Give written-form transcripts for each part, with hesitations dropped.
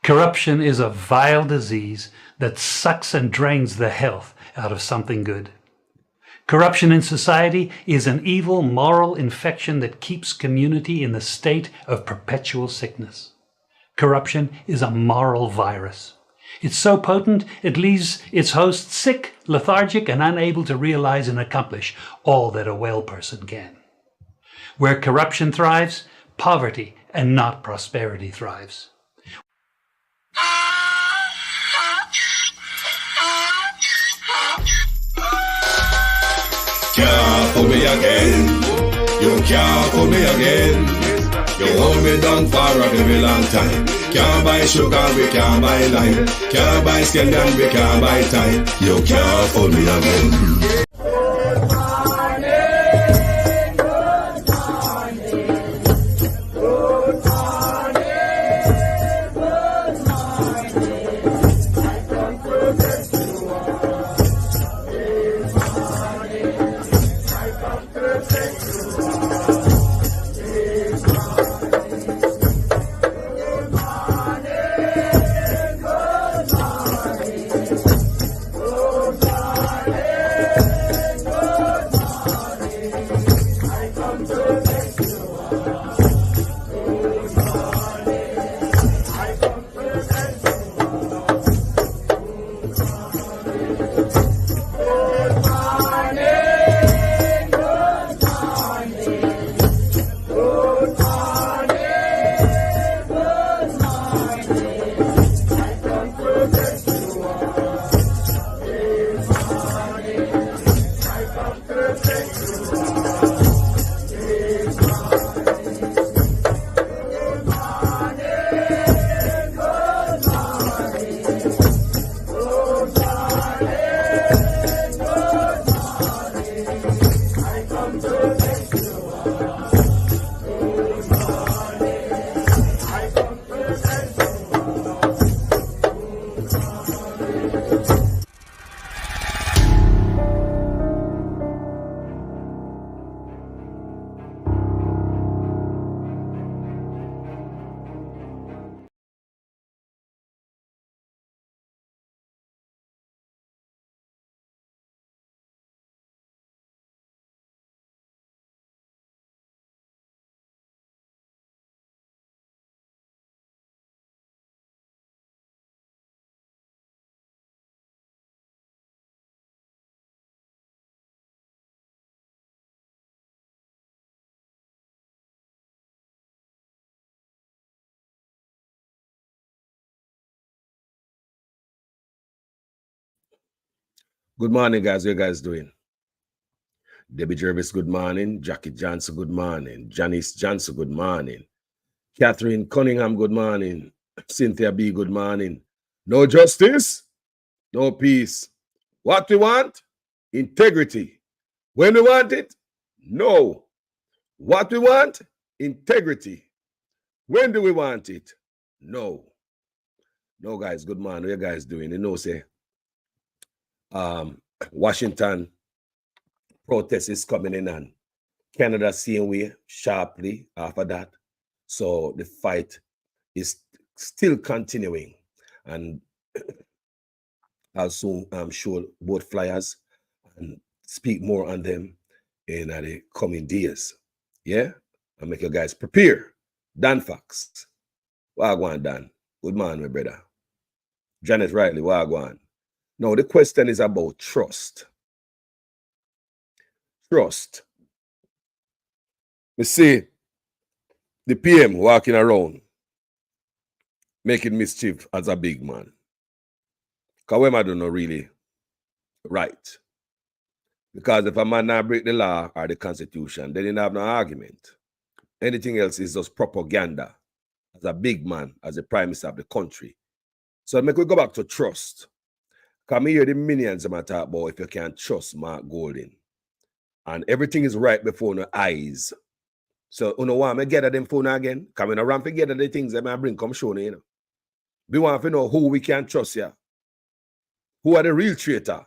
Corruption is a vile disease that sucks and drains the health out of something good. Corruption in society is an evil moral infection that keeps community in the state of perpetual sickness. Corruption is a moral virus. It's so potent it leaves its host sick, lethargic, and unable to realize and accomplish all that a well person can. Where corruption thrives, poverty and not prosperity thrives. Can't fool me again. You can't fool me again. You hold me down for a very long time. Can't buy sugar, we can't buy lime. Can't buy scandal, we can't buy time. You can't fool me again. Good morning, guys. How you guys doing? Debbie Jervis, good morning. Jackie Johnson, good morning. Janice Johnson, good morning. Catherine Cunningham, good morning. Cynthia B, good morning. No justice, no peace. What we want? Integrity. When we want it? No. What we want? Integrity. When do we want it? No. No, guys, good morning. How you guys doing? You know, say, Washington protest is coming in, and Canada same way sharply after that. So the fight is still continuing, and I'll soon show both flyers and speak more on them in the coming days. Yeah, I'll make you guys prepare. Dan Fox, wagwan Dan. Good morning, my brother. Janet Riley, wagwan. Now the question is about trust. Trust. We see the PM walking around making mischief as a big man. Because I don't know really right. Because if a man not break the law or the constitution, then he have no argument. Anything else is just propaganda as a big man, as the prime minister of the country. So make we go back to trust. Come here, the millions of talk about if you can't trust Mark Golding. And everything is right before your eyes. So you know why I get at them phone again? Coming around to get at the things that I bring come show you know. We want to know who we can trust here. Who are the real traitor?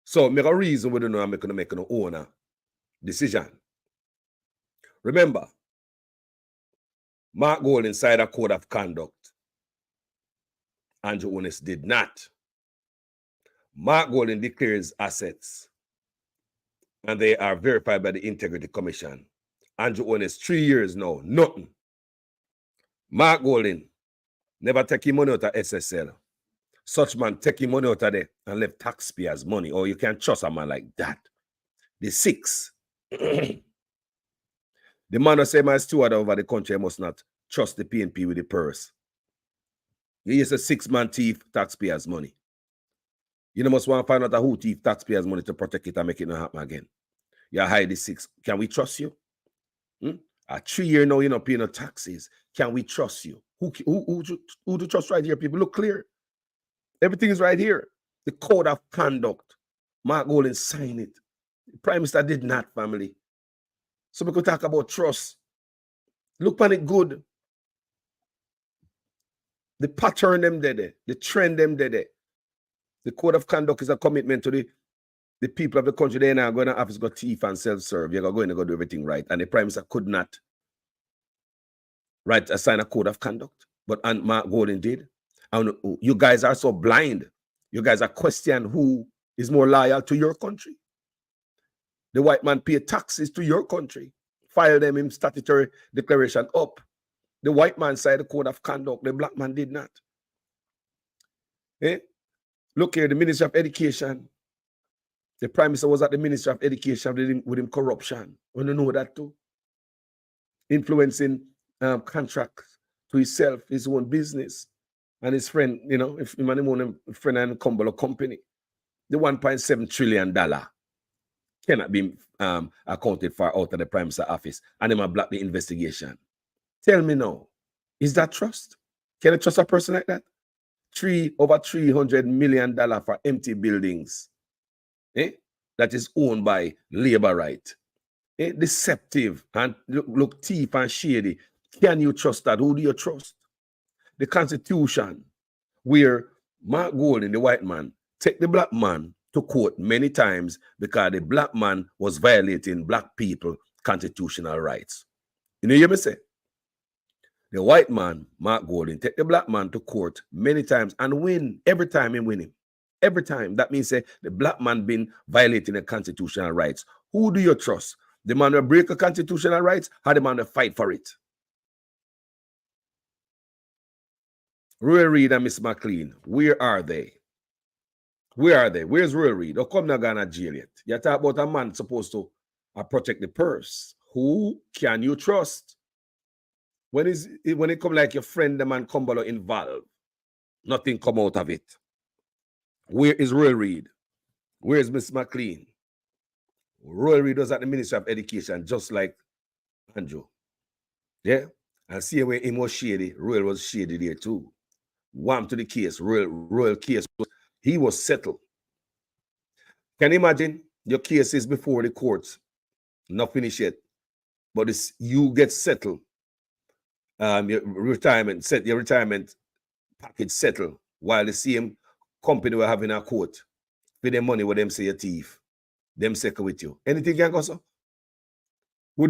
So make a reason we don't know I'm going to make an owner decision. Remember, Mark Golding signed a code of conduct. Andrew Onis did not. Mark Golding declares assets, and they are verified by the Integrity Commission. Andrew Onis, 3 years now, nothing. Mark Golding never take his money out of SSL. Such man take his money out of there and left taxpayers' money, or you can't trust a man like that. The 6. The man who say my steward over the country must not trust the PNP with the purse. He is a 6-man thief, taxpayers' money. You must want to find out who thief taxpayers' money to protect it and make it not happen again. You hide the 6. Can we trust you? A 3 year now, you're not paying no taxes. Can we trust you? Who do trust right here? People look clear. Everything is right here. The code of conduct. Mark Golding signed it. The Prime Minister did not, family. So we could talk about trust. Look on it good. The pattern them there. The trend them there. The code of conduct is a commitment to the people of the country. They're not going to have to go thief and self-serve. You're going to go do everything right. And the Prime Minister could not sign a code of conduct. But Mark Golding did. And you guys are so blind. You guys are questioning who is more loyal to your country. The white man pay taxes to your country. File them in statutory declaration up. The white man signed the code of conduct. The black man did not. Look here, the Ministry of Education. The Prime Minister was at the Ministry of Education with him corruption. We don't know that too. Influencing contracts to himself, his own business, and his friend, if him and him own a friend and Cumberland company. The $1.7 trillion cannot be accounted for out of the Prime Minister office, and him block the investigation. Tell me now, is that trust? Can I trust a person like that? Over $300 million for empty buildings. That is owned by labor right. Deceptive and look thief and shady. Can you trust that? Who do you trust? The Constitution, where Mark Golding, the white man, take the black man to court many times because the black man was violating black people constitutional rights. You hear me say? The white man, Mark Golding, take the black man to court many times and win. Every time he win him. Every time. That means the black man been violating the constitutional rights. Who do you trust? The man who break the constitutional rights or the man who fight for it? Roy Reid and Miss McLean, where are they? Where are they? Where's Roy Reid? How come not gonna jail yet? You talk about a man supposed to protect the purse. Who can you trust? When it come like your friend, the man Cumberland involved, nothing come out of it. Where is Roy Reid? Where is Miss McLean? Roy Reid was at the Ministry of Education, just like Andrew. Yeah? And see where him was shady, Roy was shady there too. Warm to the case, Royal case, he was settled. Can you imagine your case is before the courts, not finished yet, but you get settled. Your retirement package settled while the same company were having a court for their money where them say a thief, them second with you. Anything can go so?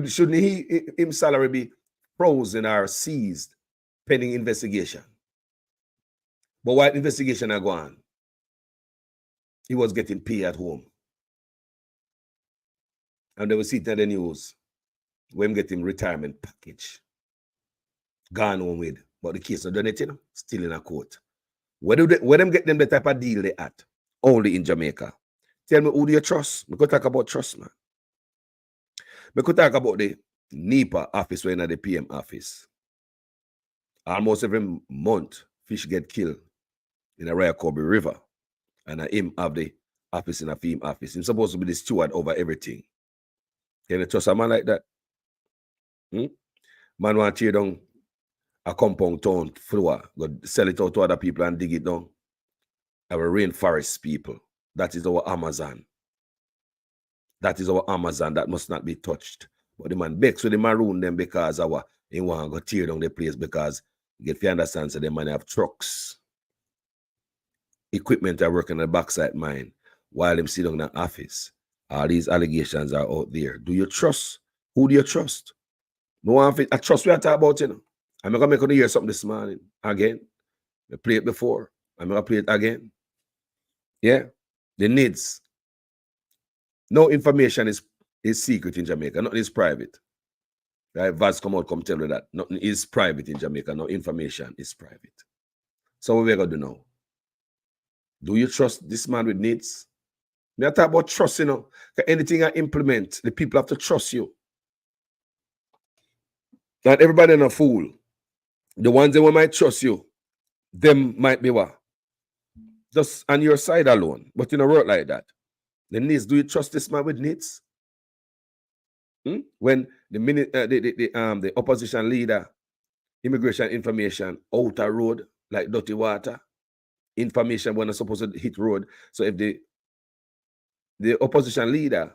Shouldn't his salary be frozen or seized pending investigation? But while investigation are gone, he was getting paid at home. And they were sitting at the news when getting retirement package. Gone home with. But the case of done it, still in a court. Where them get them the type of deal they at? Only in Jamaica. Tell me, who do you trust? We could talk about trust, man. We could talk about the NEPA office when at the PM office. Almost every month, fish get killed in a Royal Kobe River. And him have the office in a film office. He's supposed to be the steward over everything. Can you trust a man like that? Man want to tear down a compound town floor, go sell it out to other people and dig it down. Our rainforest people. That is our Amazon. That is our Amazon that must not be touched. But the man begs with the maroon them because he want to go tear down the place because you get to understand, so the man have trucks. Equipment are working on the backside mine while them sit down in the office. All these allegations are out there. Do you trust? Who do you trust? No one I trust we are talking about, I'm going to make you hear something this morning again. I played it before. I'm going to play it again. Yeah. The needs. No information is secret in Jamaica. Nothing is private. Right? Vaz come out, come tell you that. Nothing is private in Jamaica. No information is private. So what we're going to do now? Do you trust this man with needs? Me talk about trust, you know. Anything I implement, the people have to trust you. Not everybody is a fool. The ones that might trust you, them might be what? Just on your side alone. But in a world like that, the needs, do you trust this man with needs? When the opposition leader, immigration information, outer road, like dirty water, information when it's supposed to hit road. So if the opposition leader,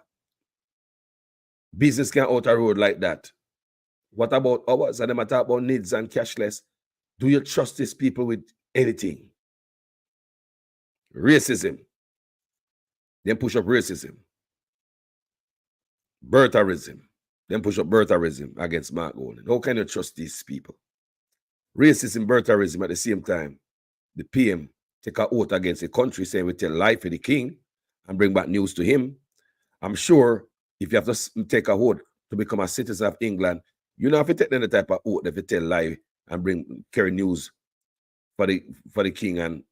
business can outer road like that, what about ours? And them talk about needs and cashless. Do you trust these people with anything? Racism. Then push up racism. Birtherism. Then push up birtherism against Mark Golden. How can you trust these people? Racism, birtherism at the same time. The PM take an oath against the country saying we tell lie for the king and bring back news to him. I'm sure if you have to take a oath to become a citizen of England, you know if you take any type of oath if you tell lie and carry news for the king and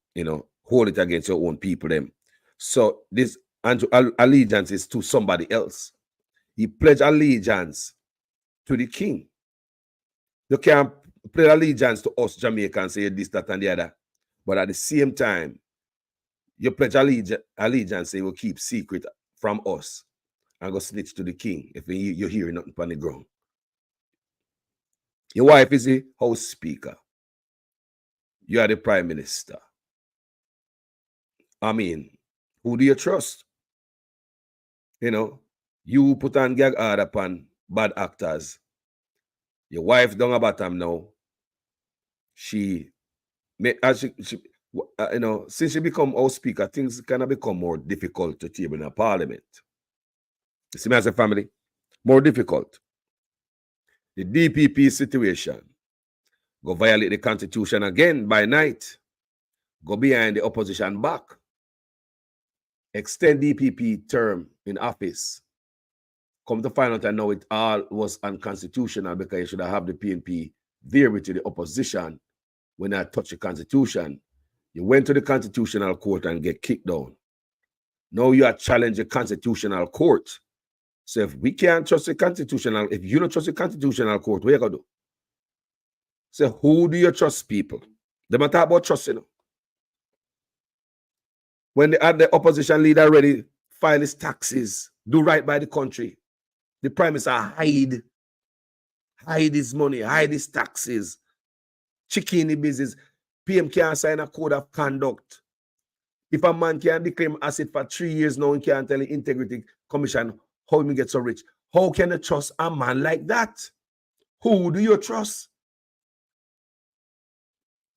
hold it against your own people them. So this allegiance is to somebody else. He pledged allegiance to the king. You can't pledge allegiance to us Jamaicans, say this, that, and the other. But at the same time, you pledge allegiance, say will keep secret from us and go snitch to the king if you're hearing nothing on the ground. Your wife is the House Speaker. You are the Prime Minister. I mean, who do you trust? You put on gag order upon bad actors. Your wife down a bottom now. Since she become House Speaker, things kind of become more difficult to table in a parliament. You see me as a family? More difficult. The DPP situation. Go violate the Constitution again by night. Go behind the opposition back. Extend DPP term in office. Come to find out I know it all was unconstitutional because you should have the PNP there with the opposition when I touch the Constitution. You went to the Constitutional Court and get kicked down. Now you are challenging the Constitutional Court. So if we can't trust the Constitutional, if you don't trust the Constitutional Court, what are you going to do? So who do you trust, people? They might talk about trust, When the opposition leader ready file his taxes, do right by the country, the Prime Minister hide his money, hide his taxes, chicken the business. PM can't sign a code of conduct. If a man can declare asset for 3 years now and can't tell the Integrity Commission how he get so rich, how can you trust a man like that? Who do you trust?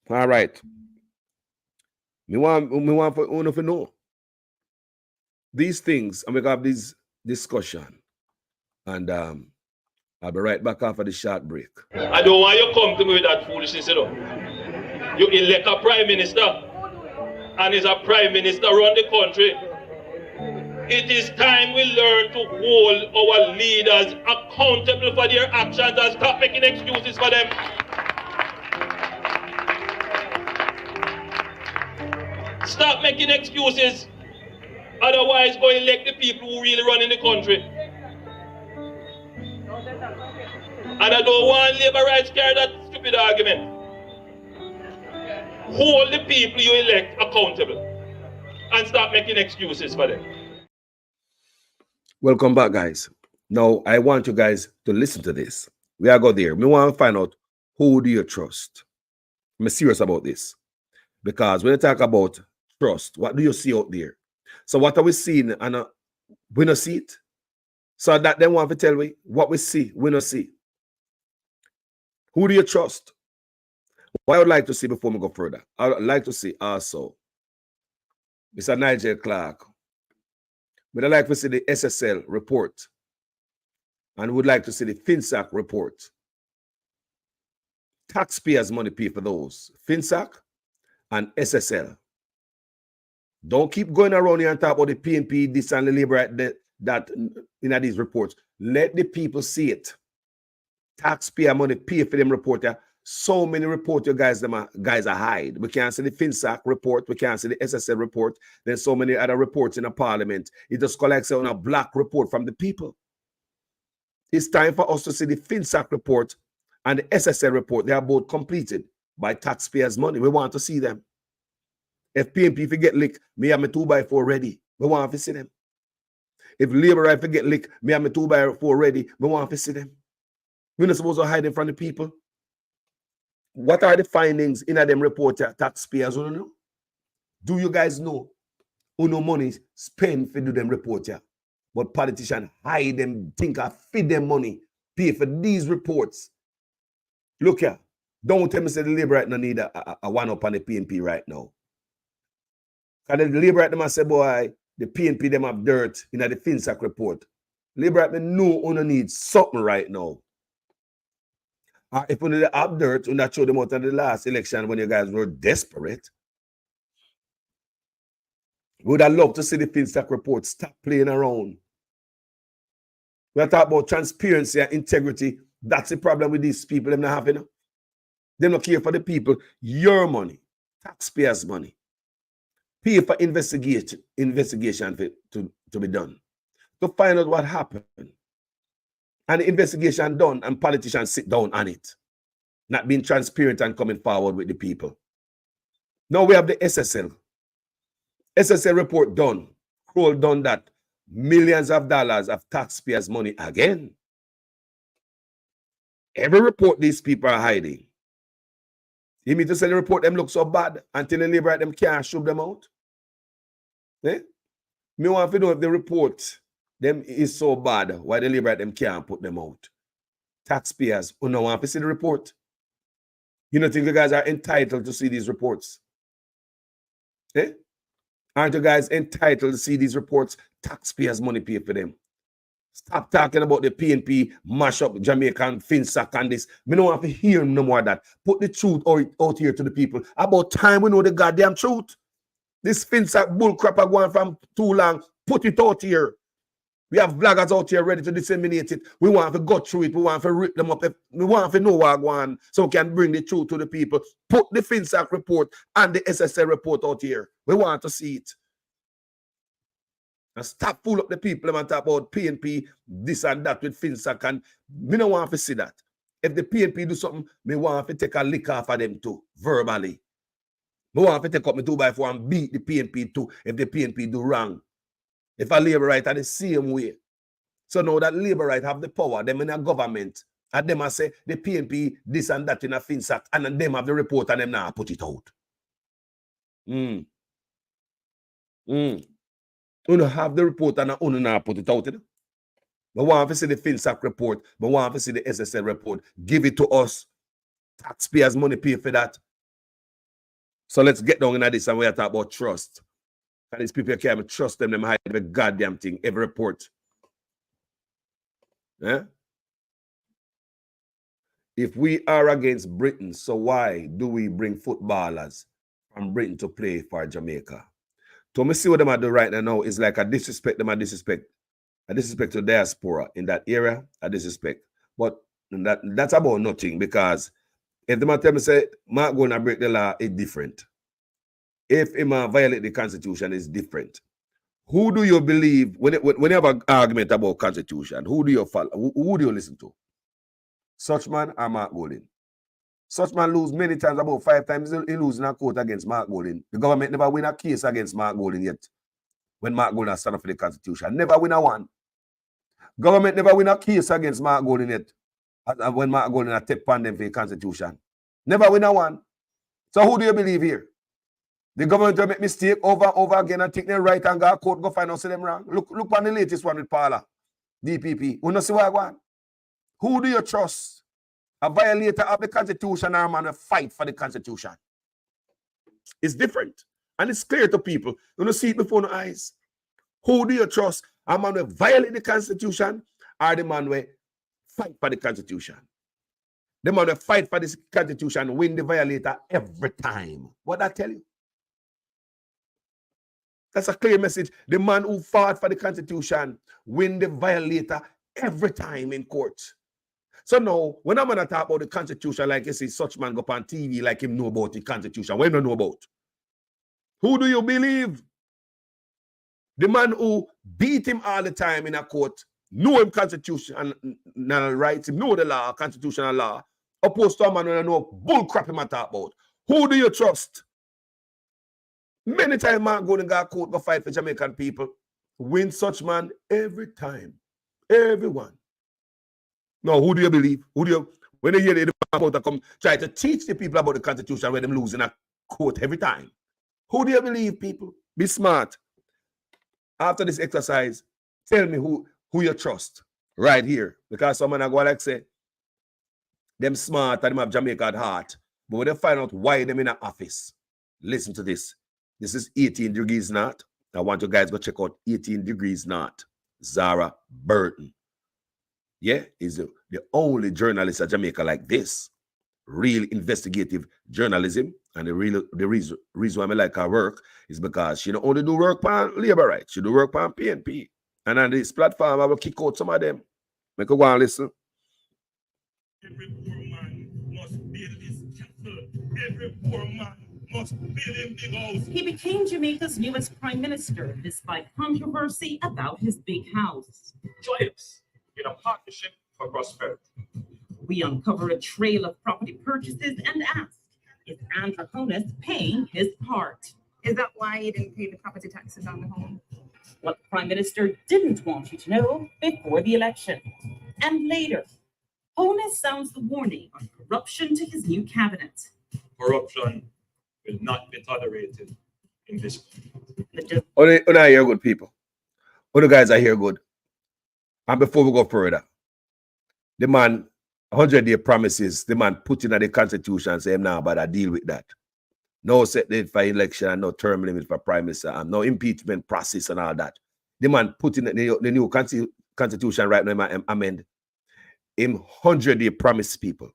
All right. Me want for to know these things, and we have this discussion. And I'll be right back after the short break. I don't want you to come to me with that foolishness, You elect a prime minister, and is a prime minister run the country. It is time we learn to hold our leaders accountable for their actions and stop making excuses for them. Stop making excuses. Otherwise, go elect the people who really run in the country. And I don't want labor rights carry that stupid argument. Hold the people you elect accountable and stop making excuses for them. Welcome back, guys. Now, I want you guys to listen to this. We are going there. We want to find out who do you trust. I'm serious about this. Because when you talk about trust, what do you see out there? So what are we seeing? And we don't see it. So that then want to tell me what we see, we don't see. Who do you trust? What I would like to see before we go further, I would like to see also Mr. Nigel Clark. We'd like to see the SSL report. And would like to see the FinSAC report. Taxpayers' money pay for those. FinSac and SSL. Don't keep going around here and talk about the PNP, this and the labor right that in these reports. Let the people see it. Taxpayer money pay for them reporter. So many reporter guys are hide. We can't see the FinSac report. We can't see the SSL report. There's so many other reports in the parliament. It just collects on a black report from the people. It's time for us to see the FinSac report and the SSL report. They are both completed by taxpayers' money. We want to see them. If PNP forget lick, me have my 2x4 ready. We want to see them. If labor right forget lick, me have my 2x4 ready. We want to see them. We're not supposed to hide them from the people. What are the findings in them report? Taxpayers don't know. Do you guys know who no money spent for do them report? But politicians hide them, think I feed them money, pay for these reports. Look here, don't tell me say the labor right now need a one up on the PNP right now. Because the labor right now say, boy, the PNP them have dirt in the FinSac report. Labor right now know who needs something right now. If we need have dirt, we not show them out in the last election when you guys were desperate. We would have loved to see the FinSac report stop playing around. We are talking about transparency and integrity. That's the problem with these people. They're not having. They don't care for the people. Your money, taxpayers' money. Pay for investigation to be done. To find out what happened. And the investigation done and politicians sit down on it. Not being transparent and coming forward with the people. Now we have the SSL. SSL report done. Kroll done that. Millions of dollars of taxpayers' money again. Every report these people are hiding. You mean to say the report them look so bad until the labor them can't shove them out? Eh? Me want to know if the report them is so bad why the labor them can't put them out. Taxpayers who don't want to see the report. You don't think you guys are entitled to see these reports? Eh? Aren't you guys entitled to see these reports? Taxpayers' money pay for them. Stop talking about the PNP, mash up Jamaican, FinSac and this. We don't want to hear no more of that. Put the truth out here to the people. About time we know the goddamn truth. This FinSac bullcrap are going from too long. Put it out here. We have bloggers out here ready to disseminate it. We want to go through it. We want to rip them up. We want to know what going on so we can bring the truth to the people. Put the FinSac report and the SSL report out here. We want to see it. And stop fool up the people and talk about PNP, this and that with FinSac. And we don't want to see that. If the PNP do something, we want to take a lick off of them too, verbally. We want to take up my 2x4 and beat the PNP too if the PNP do wrong. If a labor right are the same way. So now that labor right have the power, them in a government, and them I say the PNP, this and that in a FinSac, and then them have the report and them now put it out. You don't have the report and you now put it out. We want to see the FinSac report. We want to see the SSL report. Give it to us. Taxpayers' money pay for that. So let's get down into this and we are talking about trust. And these people can't trust them hide the goddamn thing, every report. Yeah? If we are against Britain, so why do we bring footballers from Britain to play for Jamaica? So me see what them are doing right now is like a disrespect them, a disrespect to diaspora in that area, a disrespect. But that's about nothing because if them tell me say Mark going to break the law, it's different. If him violate the Constitution, it's different. Who do you believe when you have an argument about Constitution? Who do you follow? Who do you listen to? Such man or Mark Golding? Such man lose many times, about 5 times he lose in a court against Mark Golding. The government never win a case against Mark Golding yet. When Mark Golding stand up for the Constitution, never win a one. Government never win a case against Mark Golding yet. When Mark Golding has take on them for the Constitution, never win a one. So who do you believe here? The government will make mistake over again and take them right and go to court, go find out see them wrong. Look on the latest one with Paula, DPP. We don't see what I want. Who do you trust? A violator of the Constitution or a man who fight for the Constitution? It's different. And it's clear to people. You don't see it before your eyes. Who do you trust? A man who violate the Constitution or the man who fight for the Constitution? The man will fight for this constitution, win the violator every time. What I tell you? That's a clear message. The man who fought for the constitution, win the violator every time in court. So now, when I'm gonna talk about the constitution, like you see such man go on TV like him know about the constitution, what you don't know about? Who do you believe? The man who beat him all the time in a court, know him constitutional rights, him know the law, constitutional law, opposed to a man who don't know bull crap him talk about. Who do you trust? Many times man go to court go fight for Jamaican people. Win such man every time. Everyone. Now, who do you believe? Who do you, when they hear the man come try to teach the people about the constitution where them lose in a court every time? Who do you believe, people? Be smart. After this exercise, tell me who you trust right here. Because someone are going to like say, them smart and them have Jamaica at heart. But when they find out why them in an office, listen to this. This is 18 degrees north. I want you guys to go check out 18 degrees north. Zara Burton. Yeah, is the only journalist at Jamaica like this. Real investigative journalism. And the reason why I like her work is because she don't only do work on labor rights, she do work on PNP. And on this platform, I will kick out some of them. Make a go and listen. Every poor man must build his castle. Every poor man must build him big house. He became Jamaica's newest prime minister despite controversy about his big house. Join us in a partnership for prosperity. We uncover a trail of property purchases and ask, is Andrew Honus paying his part? Is that why he didn't pay the property taxes on the home? What the prime minister didn't want you to know before the election. And later, Honus sounds the warning on corruption to his new cabinet. Corruption will not be tolerated in this country. I hear good, people. Other guys are here good. And before we go further, the man 100-day promises, the man put in the constitution, say, now, but I deal with that. No set date for election and no term limit for prime minister and no impeachment process and all that. The man put in the new constitution right now, amend. Him 100-day promise people.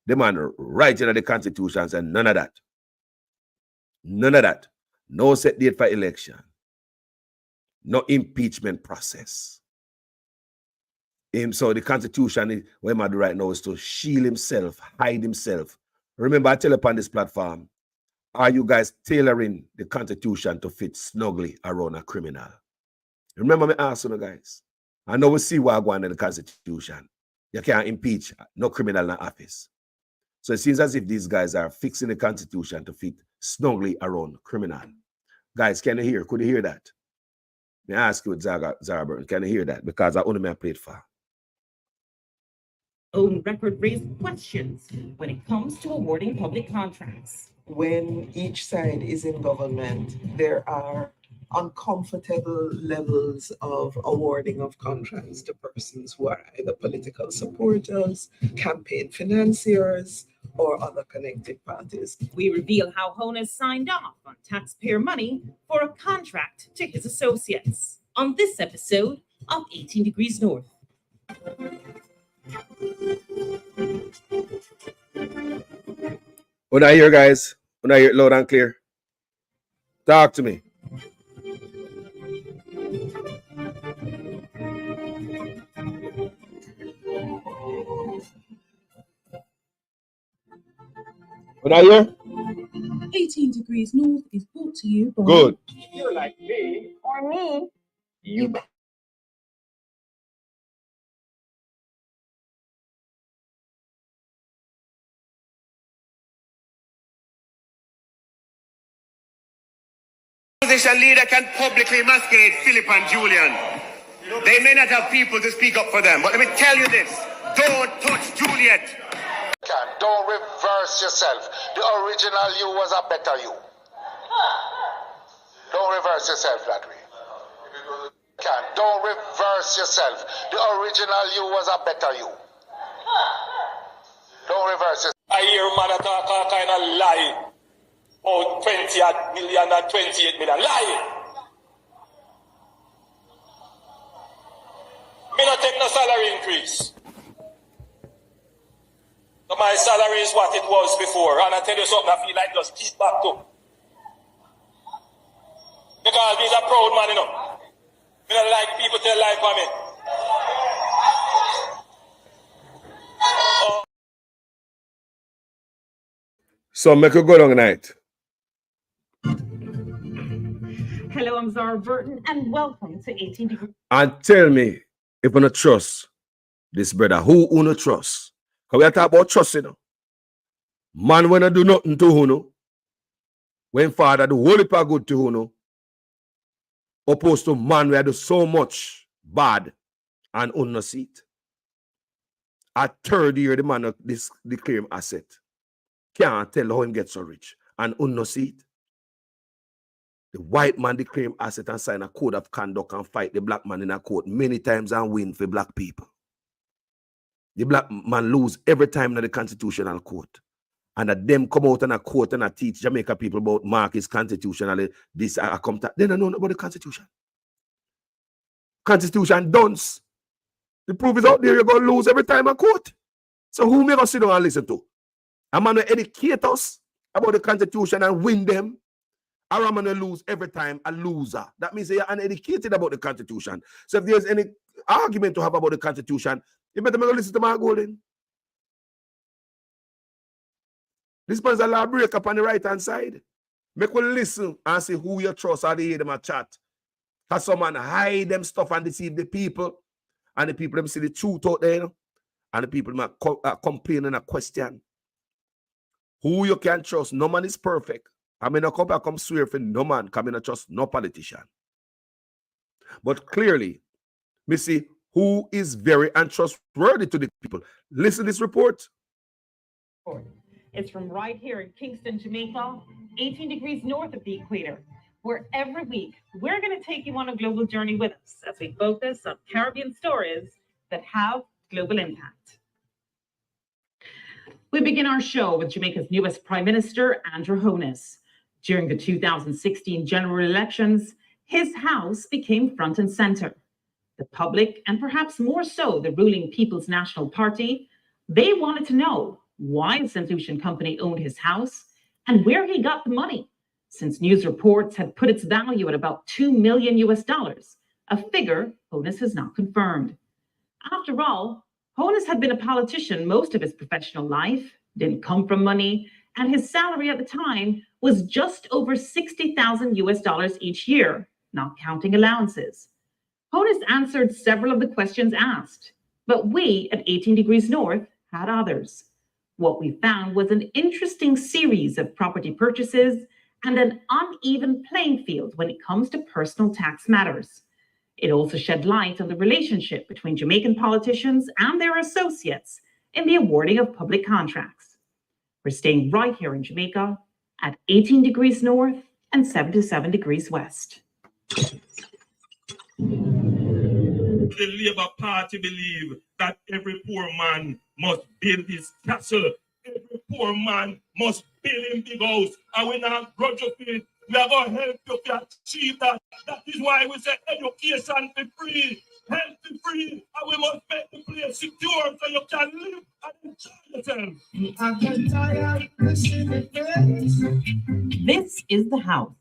The man right in the constitution and none of that. None of that. No set date for election. No impeachment process. So the constitution, what him do right now is to shield himself, hide himself. Remember, I tell upon this platform, are you guys tailoring the constitution to fit snugly around a criminal? Remember me asking you guys. I know we see what going in the constitution. You can't impeach no criminal in the office. So it seems as if these guys are fixing the constitution to fit snugly around criminal. Guys, can you hear? Could you hear that? May I ask you, Zara Burton, can you hear that? Because I only played for. Own record raised questions when it comes to awarding public contracts. When each side is in government, there are uncomfortable levels of awarding of contracts to persons who are either political supporters, campaign financiers, or other connected parties. We reveal how Honus signed off on taxpayer money for a contract to his associates on this episode of 18 Degrees North. When I hear, guys, when I hear it loud and clear, talk to me. When I hear? 18 Degrees North is brought to you by... Good. You're like me. Or me? You Opposition leader can publicly emasculate Philip and Julian. They may not have people to speak up for them, but let me tell you this. Don't touch Juliet. Don't reverse yourself. The original you was a better you. Don't reverse yourself that way. Don't reverse yourself. The original you was a better you. Don't reverse yourself. I hear man talk all kind of lie. Oh, 20 million and 28 million. Lie. Me not take no salary increase. So my salary is what it was before. And I tell you something, I feel like just keep back to. Because he's a proud man, you know. I don't like people tell life on me. So make a go down night. Hello, I'm Zara Burton, and welcome to 18 Degrees. And tell me if you don't trust this brother, who you not trust? Because we are talking about trust, you know. Man when I do nothing to who know. When father do whole heap of good to who know. Opposed to man where do so much bad and unknown seat. At third year, the man this declare him asset. Can't tell how him get so rich. And unknown seat. The white man declare him asset and sign a code of conduct and fight the black man in a court many times and win for black people. The black man lose every time in the constitutional court. And that them come out in a court and teach Jamaica people about Marcus constitutionally. This I come to. They don't know about the Constitution. Constitution dunce. The proof is out there. You're going to lose every time in court. So who may go sit down and listen to? A man will educate us about the Constitution and win them. Or I'm going to lose every time a loser. That means you're uneducated about the Constitution. So if there's any argument to have about the Constitution, you better go listen to Mark Golden. This man's a law break up on the right-hand side. Make one listen and see who you trust or they hear them a chat. Because someone hide them stuff and deceive the people. And the people them see the truth out there. You know? And the people might complain and question. Who you can trust. No man is perfect. I mean, I come swear for no man. Come in and trust no politician. But clearly, me see who is very untrustworthy to the people. Listen to this report. It's from right here in Kingston, Jamaica, 18 degrees north of the equator, where every week we're going to take you on a global journey with us as we focus on Caribbean stories that have global impact. We begin our show with Jamaica's newest Prime Minister, Andrew Holness. During the 2016 general elections, his house became front and center. The public, and perhaps more so the ruling People's National Party, they wanted to know why a St. Lucian company owned his house and where he got the money, since news reports had put its value at about $2 million, a figure Holness has not confirmed. After all, Holness had been a politician most of his professional life, didn't come from money, and his salary at the time was just over $60,000 each year, not counting allowances. Holness answered several of the questions asked, but we at 18 Degrees North had others. What we found was an interesting series of property purchases and an uneven playing field when it comes to personal tax matters. It also shed light on the relationship between Jamaican politicians and their associates in the awarding of public contracts. We're staying right here in Jamaica at 18 degrees north and 77 degrees west. The Labour Party believe that every poor man must build his castle. Every poor man must build him big house. And we not grudge of it. We are going to help you to achieve that. That is why we say education for free, health for free, and we must make the place secure so you can live and enjoy yourself. This is the house,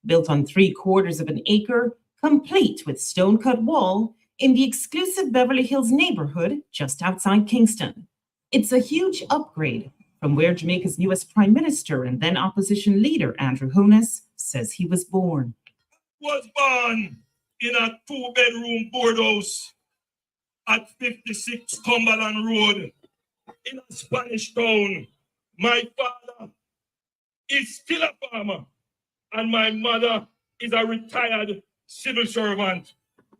built on 3/4 of an acre, complete with stone-cut wall, in the exclusive Beverly Hills neighborhood just outside Kingston. It's a huge upgrade from where Jamaica's newest Prime Minister and then opposition leader, Andrew Holness, says he was born. Was born in a 2-bedroom board house at 56 Cumberland Road in a Spanish town. My father is still a farmer and my mother is a retired civil servant.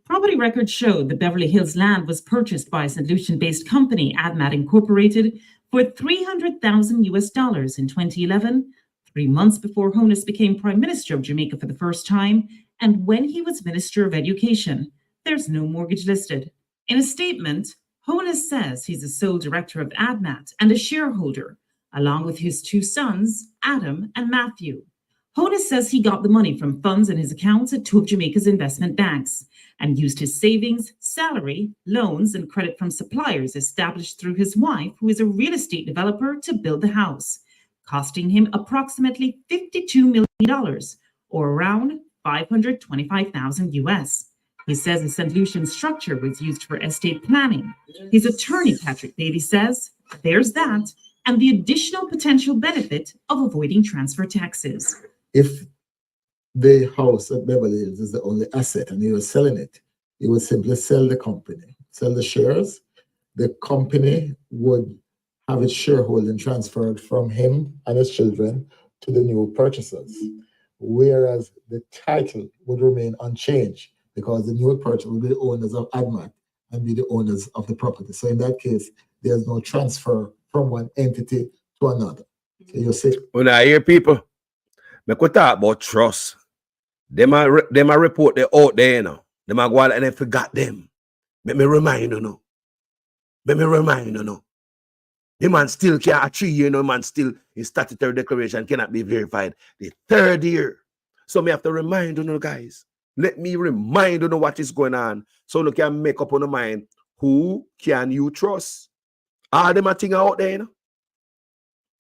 Property records showed the Beverly Hills land was purchased by a St. Lucian-based company, ADMAT Incorporated, for $300,000 in 2011, 3 months before Holness became Prime Minister of Jamaica for the first time, and when he was Minister of Education. There's no mortgage listed. In a statement, Holness says he's a sole director of ADMAT and a shareholder, along with his 2 sons, Adam and Matthew. Honus says he got the money from funds in his accounts at two of Jamaica's investment banks and used his savings, salary, loans, and credit from suppliers established through his wife, who is a real estate developer, to build the house, costing him approximately $52 million, or around $525,000 US. He says the St. Lucian structure was used for estate planning. His attorney, Patrick Davies, says there's that and the additional potential benefit of avoiding transfer taxes. If the house at Beverly Hills is the only asset and you are selling it, you would simply sell the company, sell the shares. The company would have its shareholding transferred from him and his children to the new purchasers, whereas the title would remain unchanged because the new purchaser will be the owners of ADMAT and be the owners of the property. So in that case, there's no transfer from one entity to another. So you see, when I hear people, me could talk about trust. Them a report they out there, you know. Them a go out and they forgot them. Let me remind you, know. Let me remind you, know. The man still can't achieve, you know, man still his statutory declaration cannot be verified the third year. So me have to remind you, know, guys. Let me remind you know what is going on. So you can make up on the mind who can you trust. All them a thing out there, you know.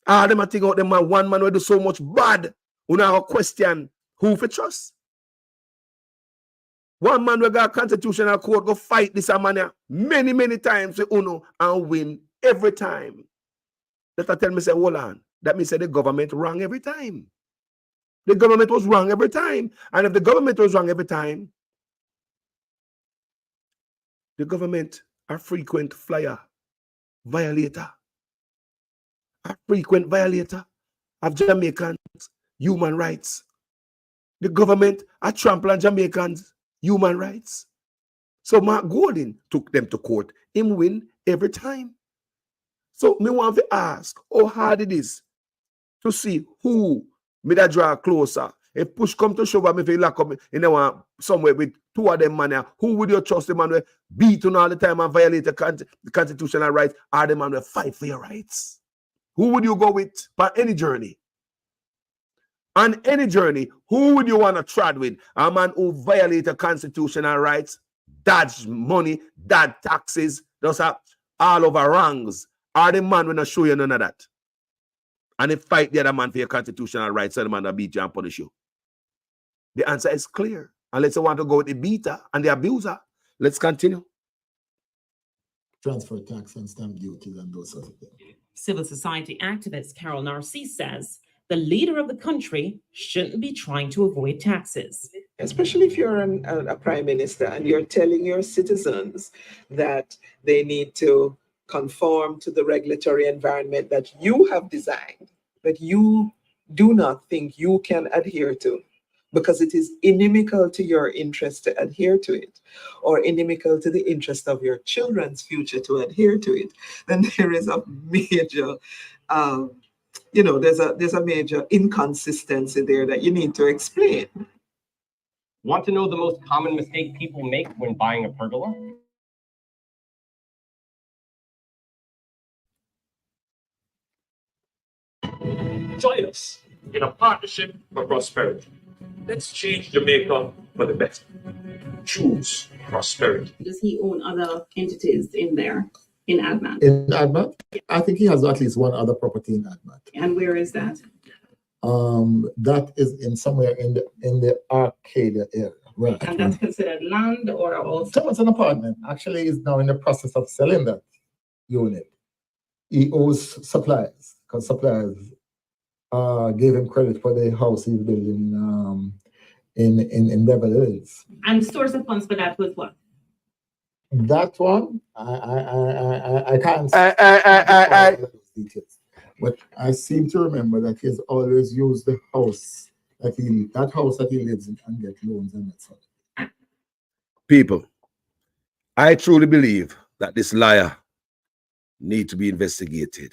All them a thing out there, man. One man will do so much bad. You know, question who for trust. One man will go to constitutional court, go fight this man many times with Uno and win every time. That I tell me, say, hold on. That means that the government wrong every time. The government was wrong every time. And if the government was wrong every time, the government a frequent flyer, violator. A frequent violator of Jamaicans' human rights. The government a trample on Jamaicans' human rights. So Mark Gordon took them to court. Him win every time. So me want to ask how hard it is to see who me that draw closer. If push come to shove, me feel lock up in somewhere with two of them man, who would you trust the man will beat on all the time and violate the constitutional rights, or the man will fight for your rights? Who would you go with on any journey? On any journey, who would you want to trad with? A man who violate the constitutional rights, dodge money, dodge taxes, does have all over wrongs, or the man will not show you none of that? And if fight the other man for your constitutional rights, so the man will beat you and punish you. The answer is clear. Unless you want to go with the beater and the abuser, let's continue. transfer tax and stamp duties and those sorts of things. Civil society activist Carol Narcisse says the leader of the country shouldn't be trying to avoid taxes. Especially if you're a prime minister and you're telling your citizens that they need to conform to the regulatory environment that you have designed, that you do not think you can adhere to, because it is inimical to your interest to adhere to it, or inimical to the interest of your children's future to adhere to it, then there is a major, there's a major inconsistency there that you need to explain. Want to know the most common mistake people make when buying a pergola? Join us in a partnership for prosperity. Let's change Jamaica for the better. Choose prosperity. Does he own other entities in there, in ADMAT? In ADMAT? I think he has at least one other property in ADMAT. And where is that? That is in somewhere in the Arcadia area. Right. And that's considered land or also? So it's an apartment. Actually, he's now in the process of selling that unit. He owes suppliers, because suppliers gave him credit for the house he's building in Beverly Hills. And source of funds for that was what? That one, I can't those details, but I seem to remember that he's always used the house that he lives in and get loans and that sort of thing. People, I truly believe that this liar needs to be investigated.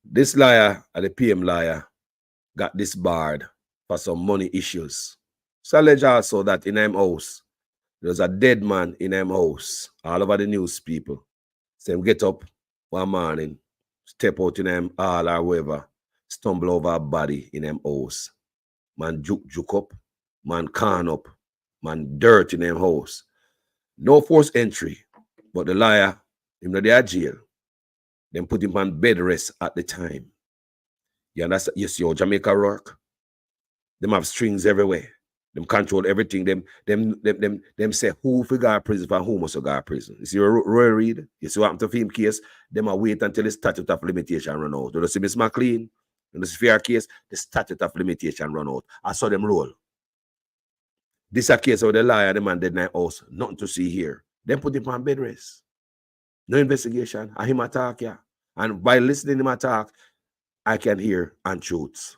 This liar, the PM liar, got disbarred for some money issues. So allege also that in him house, there's a dead man in him house. All over the news, people. So him get up one morning, step out in him hall or wherever, stumble over a body in him house. man juke up, man can up, man dirt in them house. No forced entry, but the liar, him not there jail. Them put him on bed rest at the time. You understand? You see how Jamaica work? Them have strings everywhere. Them control everything. Them say who for go to prison and who must go to prison. You see Roy Reid? You see what happened to him case? Them are wait until the statute of limitation run out. You see Miss McLean? In this fair case, the statute of limitation run out. I saw them roll. This is a case of the liar, the man dead in the house. Nothing to see here. Then put him on bed rest. No investigation. I him attack, yeah. And by listening to him attack, I can hear untruths.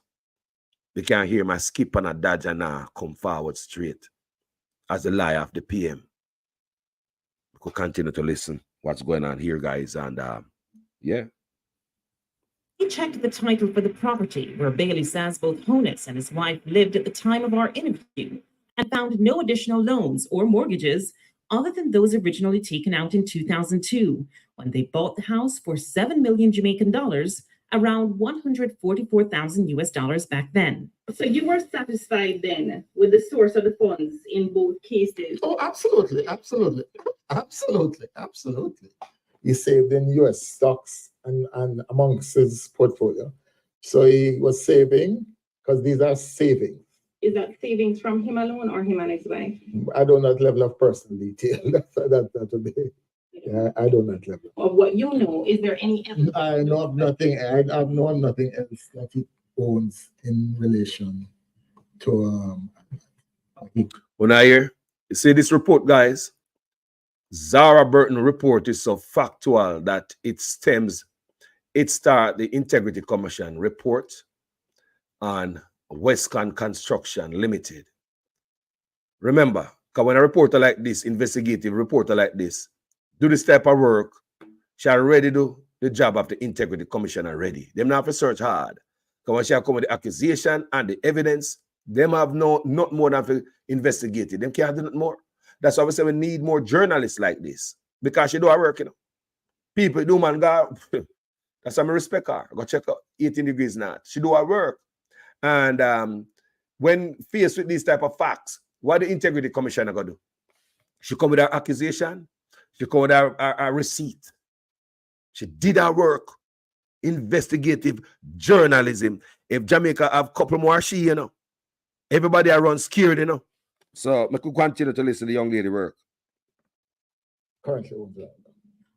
They can hear my skip and a dodge and come forward straight as the liar of the PM. We could continue to listen what's going on here, guys. And yeah. We checked the title for the property where Bailey says both Honus and his wife lived at the time of our interview and found no additional loans or mortgages other than those originally taken out in 2002 when they bought the house for 7 million Jamaican dollars, around 144,000 US dollars back then. So you were satisfied then with the source of the funds in both cases? Oh, absolutely, absolutely, absolutely, absolutely. He saved in US stocks and amongst his portfolio. So he was saving, because these are savings. Is that savings from him alone or him and his wife? I don't know that level of personal detail. that would be, yeah, I don't know that level. Of what you know, is there any evidence? I know of nothing. I know of nothing else that he owns in relation to When I hear, you see this report, guys, Zara Burton report is so factual that it starts the Integrity Commission report on Westcon Construction Limited. Remember, because when a reporter like this, investigative reporter like this, do this type of work, she already do the job of the Integrity Commission already. Them not have to search hard. Because when she come with the accusation and the evidence, them have not more than to investigate it. Them can't do nothing more. That's why we say we need more journalists like this. Because she do her work, you know. People do, man, God. That's why I respect her. Go check out 18 Degrees North. She do her work. And when faced with these type of facts, what the Integrity Commissioner gonna do? She come with her accusation. She come with her receipt. She did her work. Investigative journalism. If Jamaica have a couple more she, you know, everybody around scared, you know. So I could continue to listen to the young lady work. currently.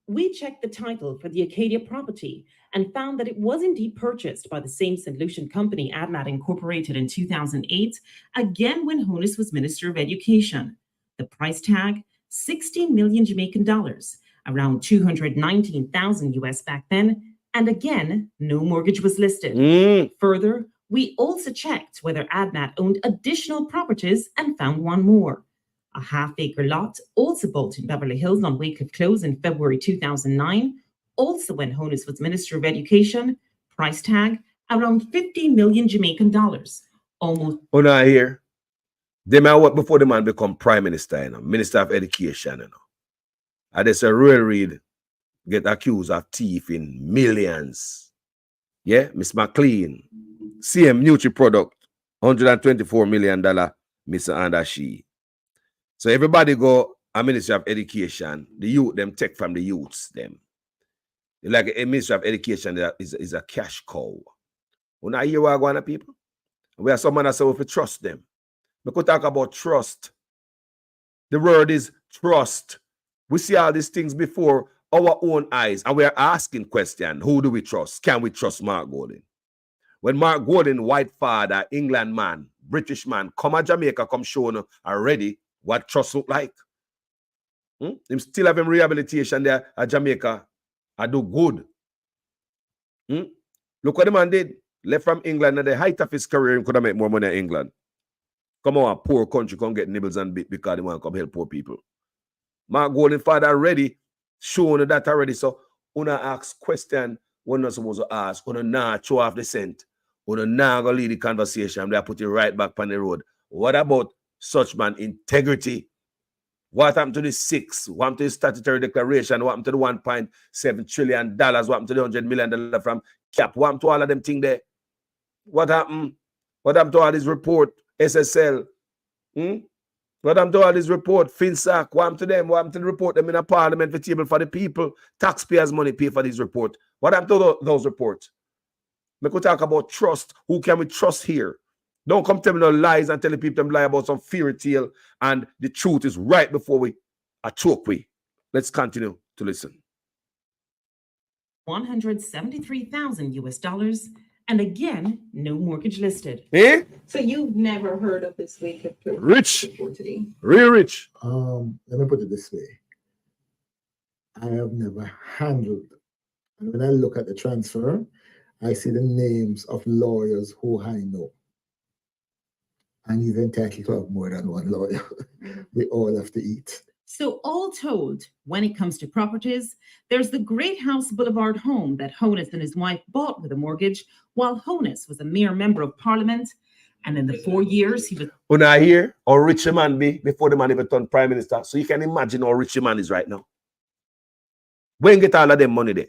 We checked the title for the Acadia property and found that it was indeed purchased by the same solution company, ADMAT Incorporated, in 2008, again when Honus was Minister of Education. The price tag, 16 million Jamaican dollars, around 219,000 US back then, and again, no mortgage was listed. Further, we also checked whether ADMAT owned additional properties and found one more. A half-acre lot, also bought in Beverly Hills on Wycliffe Close in February 2009, also when Honus was Minister of Education, price tag around 15 million Jamaican dollars. Almost. Oh, now here, they might work before the man become Prime Minister, you know, Minister of Education, you know. And there's a Roy Reid get accused of thief in millions. Yeah, Miss McLean, CM Nutri product, $124 million, Mr. Andershi. So everybody go a Ministry of Education, the youth, them take from the youths, them. Like a Ministry of Education that is a cash cow. When I hear what going on, people, we have someone that say we have to trust them. We could talk about trust. The word is trust. We see all these things before our own eyes, and we are asking questions. Who do we trust? Can we trust Mark Gordon? When Mark Gordon, white father, England man, British man, come to Jamaica, come show already what trust look like. Him still have him rehabilitation there at Jamaica. I do good. Look what the man did. Left from England at the height of his career, he could have made more money in England. Come on, a poor country, come get nibbles and bit because they want to come help poor people. Mark Golden father already shown that already. So una ask question we're not supposed to ask. Una not show off the scent. Una not go lead the conversation. They put it right back on the road. What about such man integrity? What happened to the 6? What happened to the statutory declaration? What happened to the $1.7 trillion? What happened to the $100 million from cap? What happened to all of them things there? What happened? What I'm to all this report, SSL. What I'm to all this report, FinSac. What I'm to them, what I'm to report them in a parliament for table for the people. Taxpayers' money pay for this report. What I'm to those reports. We could talk about trust. Who can we trust here? Don't come tell me no lies and tell the people them lie about some fairy tale and the truth is right before we choke we. Let's continue to listen. $173,000 and again, no mortgage listed. Eh? So you've never heard of this way of Rich. today? Real rich. Let me put it this way. I have never handled, and when I look at the transfer, I see the names of lawyers who I know. And he's entitled to have more than one lawyer. We all have to eat. So all told, when it comes to properties, there's the Great House Boulevard home that Honus and his wife bought with a mortgage while Honus was a mere member of parliament. And in the 4 years he was... When I hear how rich a man be before the man even turned prime minister, so you can imagine how rich a man is right now. When get all of them money there?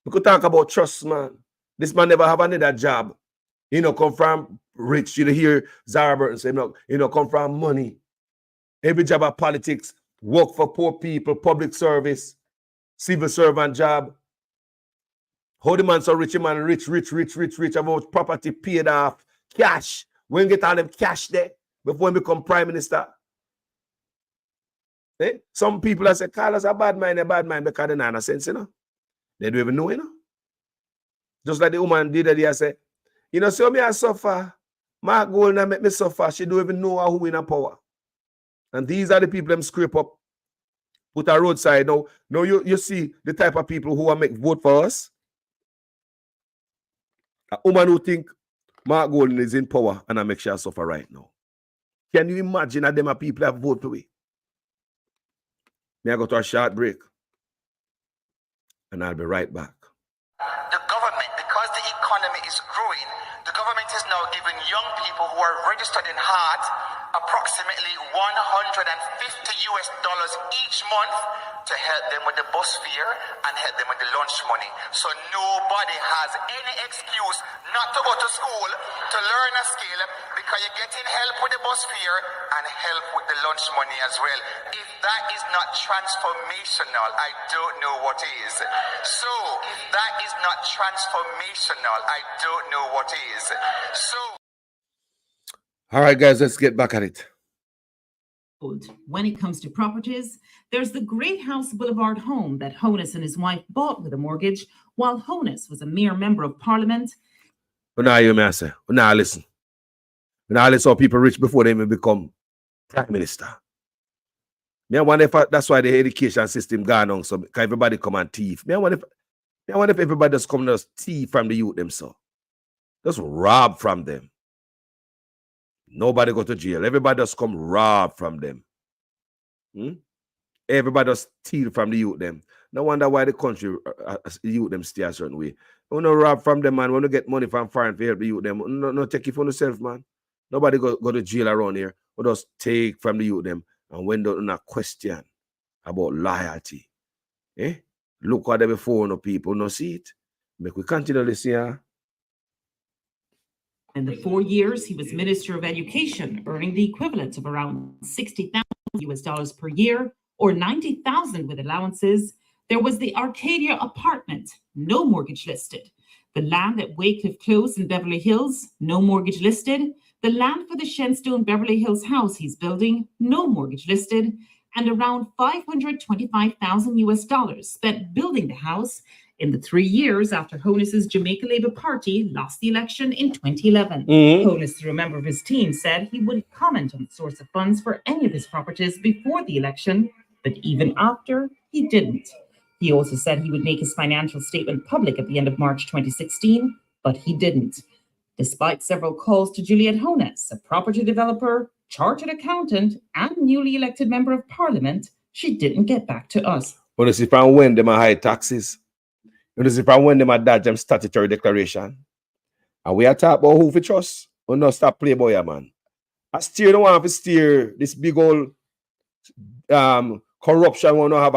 We could talk about trust, man. This man never have another job. You know, come from rich. You hear Zara Burton say, you know, come from money. Every job of politics, work for poor people, public service, civil servant job. How the man so rich, man, rich, about property paid off, cash. When get all them cash there before he become prime minister. Eh? Some people that say, Carlos a bad mind because they don't have sense, you know. They don't even know, you know. Just like the woman did that, I say, you know, so me I suffer. My goal now make me suffer. She don't even know who in a power. And these are the people them scrape up, put a roadside. Now you see the type of people who are make vote for us. A woman who think Mark Golden is in power and I make sure I suffer right now. Can you imagine that them are people that vote for me? May I go to a short break? And I'll be right back. The government, because the economy is growing, the government is now giving young people who are registered in HEART approximately $150 each month to help them with the bus fare and help them with the lunch money. So nobody has any excuse not to go to school to learn a skill because you're getting help with the bus fare and help with the lunch money as well. If that is not transformational, I don't know what is. So if that is not transformational, I don't know what is. So all right, guys, let's get back at it. When it comes to properties, there's the Great House Boulevard home that Honus and his wife bought with a mortgage while Honus was a mere member of parliament. Now you may say, now listen. Now listen how people rich before they even become prime minister. Me wonder if that's why the education system gone on so because everybody come and thief. Me wonder if everybody just come and thief from the youth themselves. Just rob from them. Nobody go to jail. Everybody just come rob from them. Everybody just steal from the youth them. No wonder why the country youth them stay a certain way. We no rob from them, man. We no get money from foreign to help the youth them. No take it for yourself, man. Nobody go to jail around here. We just take from the youth them and when they not question about loyalty. Look what they before no people no see it. Make we continue this here. In the 4 years, he was Minister of Education, earning the equivalent of around $60,000 per year, or $90,000 with allowances. There was the Arcadia apartment, no mortgage listed. The land at Wycliffe Close in Beverly Hills, no mortgage listed. The land for the Shenstone Beverly Hills house he's building, no mortgage listed. And around $525,000 spent building the house in the 3 years after Honus's Jamaica Labour Party lost the election in 2011. Honus, through a member of his team, said he wouldn't comment on the source of funds for any of his properties before the election, but even after, he didn't. He also said he would make his financial statement public at the end of March 2016, but he didn't. Despite several calls to Juliette Honus, a property developer, chartered accountant, and newly elected member of parliament, she didn't get back to us. But if I when them high taxes, if I when them dodge them statutory declaration, and we are talking about who we trust, we not stop playboy, man. I still don't want to steer this big old corruption. We don't have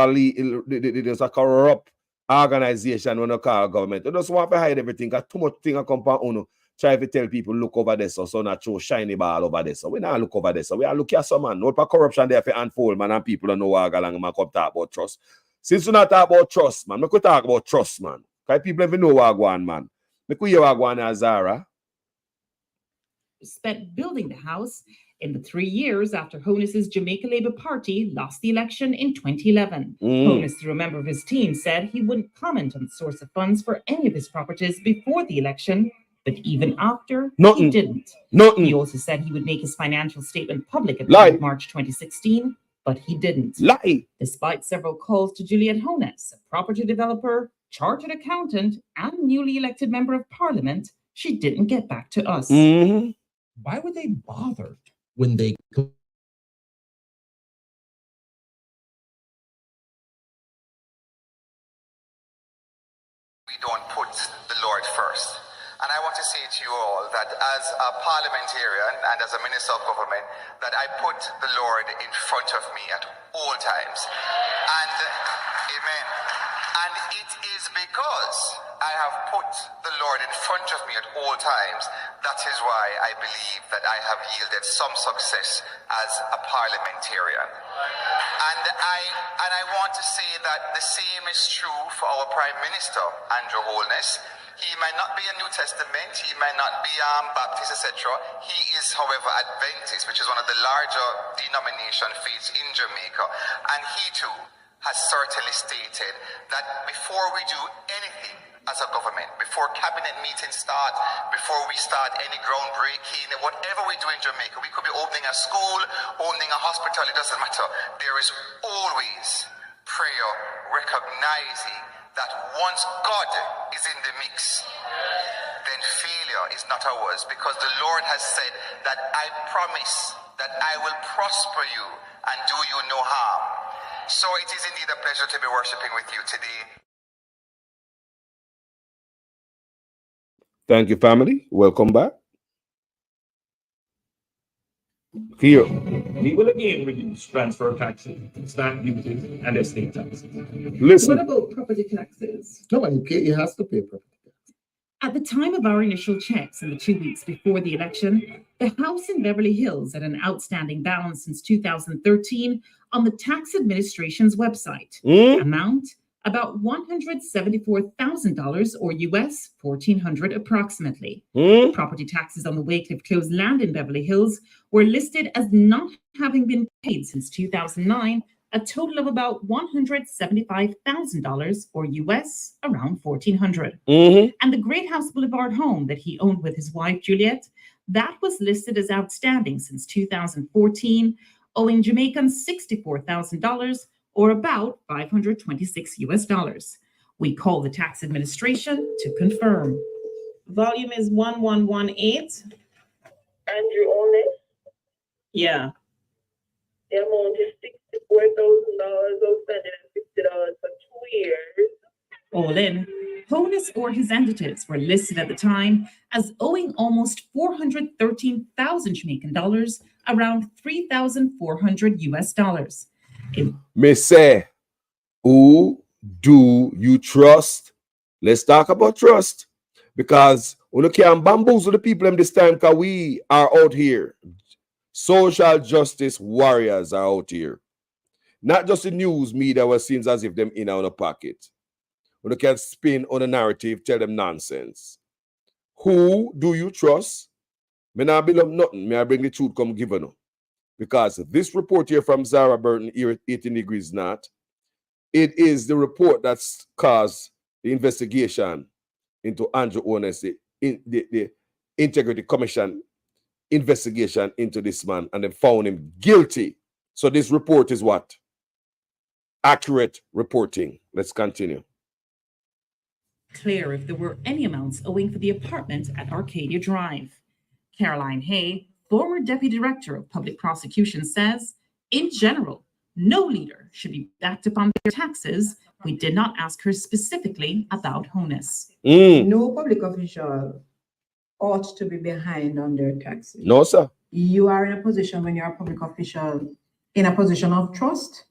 there's a corrupt organization when we call government. We just want to hide everything. Got too much thing come upon uno. try to tell people look over this, so not show shiny ball over this. So we not look over this. So we are look at some man. No corruption there for unfold, man, and people don't know what along man come talk about trust. Since we not talk about trust, man, we could talk about trust, man. Because people even know what going, man. We could hear what going as Zara. Spent building the house in the 3 years after Honus's Jamaica Labour Party lost the election in 2011. Honus, through a member of his team, said he wouldn't comment on the source of funds for any of his properties before the election, but even after, he didn't. He also said he would make his financial statement public at the end of March 2016, but he didn't. Despite several calls to Juliette Honus, a property developer, chartered accountant, and newly elected member of parliament, she didn't get back to us. Why would they bother when they we don't put the Lord first. And I want to say to you all that as a parliamentarian and as a minister of government, that I put the Lord in front of me at all times. And amen. And it is because I have put the Lord in front of me at all times, that is why I believe that I have yielded some success as a parliamentarian. And I want to say that the same is true for our Prime Minister, Andrew Holness. He might not be a New Testament, he might not be Baptist, etc. He is, however, Adventist, which is one of the larger denomination faiths in Jamaica. And he too has certainly stated that before we do anything as a government, before cabinet meetings start, before we start any groundbreaking, whatever we do in Jamaica, we could be opening a school, opening a hospital, it doesn't matter. There is always prayer recognizing that once God is in the mix, then failure is not ours, because the Lord has said that I promise that I will prosper you and do you no harm. So it is indeed a pleasure to be worshiping with you today. Thank you, family. Welcome back. Here. We will again reduce transfer taxes, stamp duties, and estate taxes. Listen. What about property taxes? No, he has to pay property tax. At the time of our initial checks in the 2 weeks before the election, the house in Beverly Hills had an outstanding balance since 2013 on the tax administration's website. Amount about $174,000 or US $1,400 approximately. Property taxes on the Wycliffe Close land in Beverly Hills were listed as not having been paid since 2009, a total of about $175,000 or US around $1,400. And the Great House Boulevard home that he owned with his wife Juliette, that was listed as outstanding since 2014, owing Jamaicans $64,000 or about $526 US. We call the tax administration to confirm. Volume is 1118. Andrew Honus? Yeah. The amount is $64,000 outstanding and $50 for 2 years. All in, Honus or his entities were listed at the time as owing almost 413,000 Jamaican dollars, around $3,400 US. Me say, who do you trust? Let's talk about trust. Because we can't bamboozle the people this time, because we are out here. Social justice warriors are out here. Not just the news media was seen as if them in our pocket. We can spin on a narrative, tell them nonsense. Who do you trust? Me not believe nothing. Me I bring the truth come given you. Because this report here from Zara Burton, 18 Degrees North, it is the report that's caused the investigation into Andrew Honus, the Integrity Commission investigation into this man, and they found him guilty. So this report is what? Accurate reporting. Let's continue. Clear if there were any amounts owing for the apartment at Arcadia Drive. Caroline Hay, former Deputy Director of Public Prosecution, says, in general, no leader should be backed upon their taxes. We did not ask her specifically about Honus. No public official ought to be behind on their taxes. No, sir. You are in a position, when you're a public official, in a position of trust,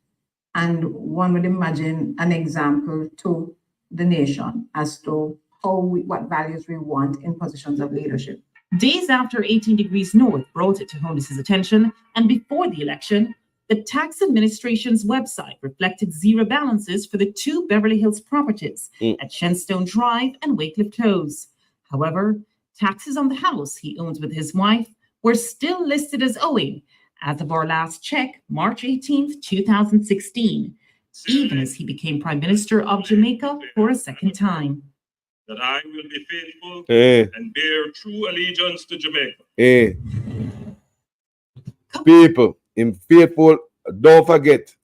and one would imagine an example to the nation as to what values we want in positions of leadership. Days after 18 Degrees North brought it to Honus's attention, and before the election, the tax administration's website reflected zero balances for the two Beverly Hills properties at Shenstone Drive and Wycliffe Close. However, taxes on the house he owns with his wife were still listed as owing as of our last check, March 18th, 2016, even as he became Prime Minister of Jamaica for a second time. That I will be faithful and bear true allegiance to Jamaica. People, in faithful, don't forget,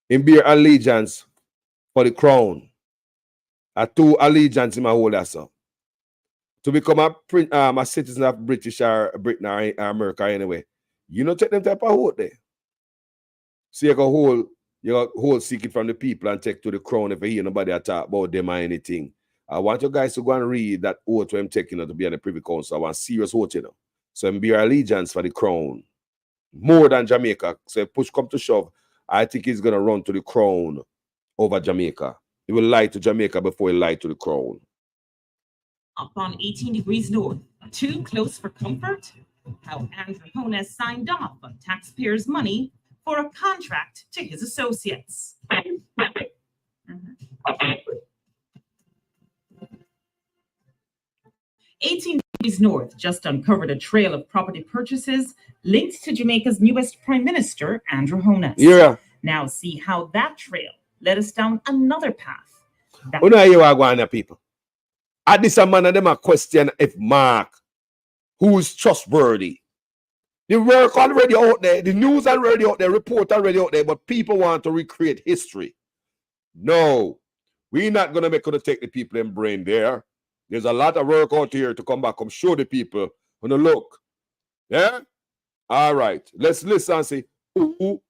in bear allegiance for the crown. A two allegiance in my whole answer. To become a citizen of British or Britain or America anyway, you don't take them type of hold there. So you got hold secret from the people and take to the crown if you hear nobody talk about them or anything. I want you guys to go and read that oath I'm taking to be on the Privy Council. I want serious oath, you know. So I'm bear allegiance for the crown. More than Jamaica. So if push come to shove, I think he's gonna run to the crown over Jamaica. He will lie to Jamaica before he lie to the crown. Up on 18 Degrees North, too close for comfort? How Andrew Honus signed off on taxpayers' money for a contract to his associates. 18 Degrees North just uncovered a trail of property purchases linked to Jamaica's newest Prime Minister, Andrew Honus. Yeah. Now see how that trail led us down another path. You are going to people. At this man of them a question if Mark, who is trustworthy. The work already out there, the news already out there, report already out there, but people want to recreate history. No, we're not going to make it take the people in brain there. There's a lot of work out here to come back, come show the people when they look. Yeah? All right. Let's listen and say, who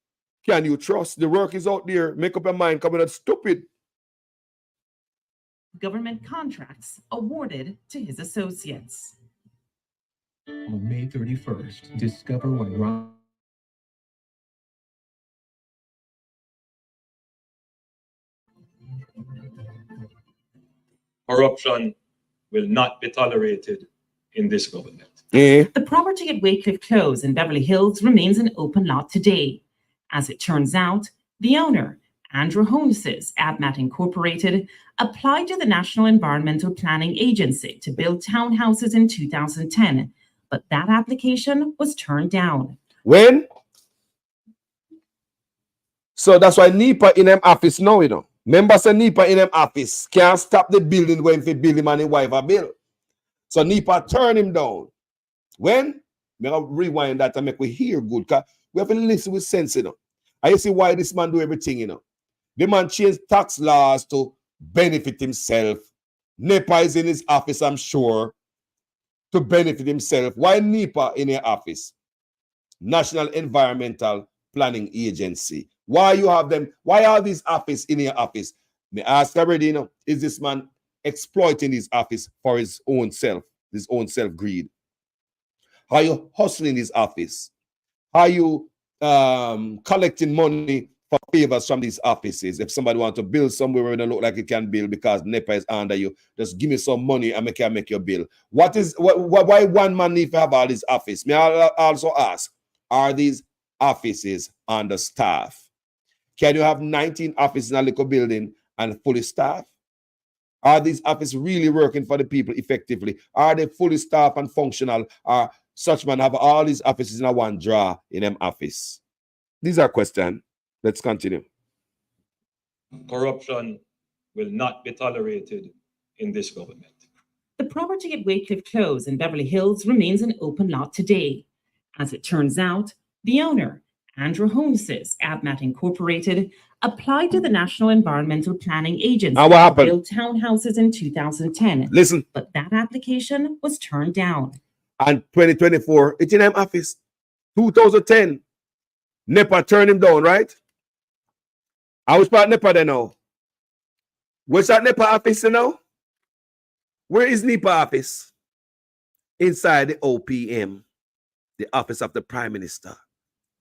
can you trust? The work is out there. Make up your mind, coming out stupid. Government contracts awarded to his associates. On May 31st, discover what Ron. Corruption will not be tolerated in this government. The property at Wycliffe Close in Beverly Hills remains an open lot today. As it turns out, the owner, Andrew Honus's Abmat Incorporated, applied to the National Environmental Planning Agency to build townhouses in 2010, but that application was turned down. When? So that's why NEPA in them office now, you know. Members of NEPA in them office can't stop the building when they build him and his wife a bill. So NEPA turn him down. When? We have to rewind that and make we hear good. Because we have to listen with sense, you know. And you see why this man do everything, you know. The man changed tax laws to benefit himself. NEPA is in his office, I'm sure, to benefit himself. Why NEPA in your office? National Environmental Planning Agency. Why you have them? Why are these office in your office? Me ask already, you know, is this man exploiting his office for his own self-greed? Are you hustling his office? Are you collecting money for favors from these offices? If somebody wants to build somewhere where it don't look like it can build because NEPA is under you, just give me some money and make your bill. Why one man need to have all this office? May I also ask, are these offices understaffed? Can you have 19 offices in a little building and fully staffed? Are these offices really working for the people effectively? Are they fully staffed and functional? Are such man have all these offices in a one drawer in them office? These are questions. Let's continue. Corruption will not be tolerated in this government. The property at Wycliffe Close in Beverly Hills remains an open lot today. As it turns out, the owner, Andrew Honus's Abmat Incorporated, applied to the National Environmental Planning Agency to build townhouses in 2010. Listen. But that application was turned down. And 2024, it's in him office. 2010, NEPA turned him down, right? I was part NEPA there now. Where's that NEPA office now? Where is NEPA office? Inside the OPM, the office of the Prime Minister.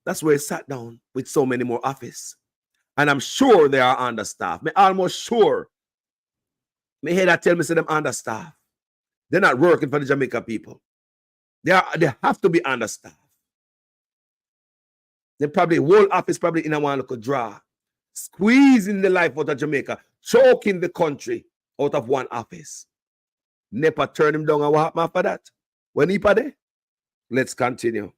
That's where it sat down with so many more offices. And I'm sure they are understaffed. I'm almost sure. Me hear that tell me say them understaffed. They're not working for the Jamaica people. They have to be understaffed. They probably, whole office probably in a one local draw, squeezing the life out of Jamaica, choking the country out of one office. Never turn him down and what happened after that? When he put there? Let's continue.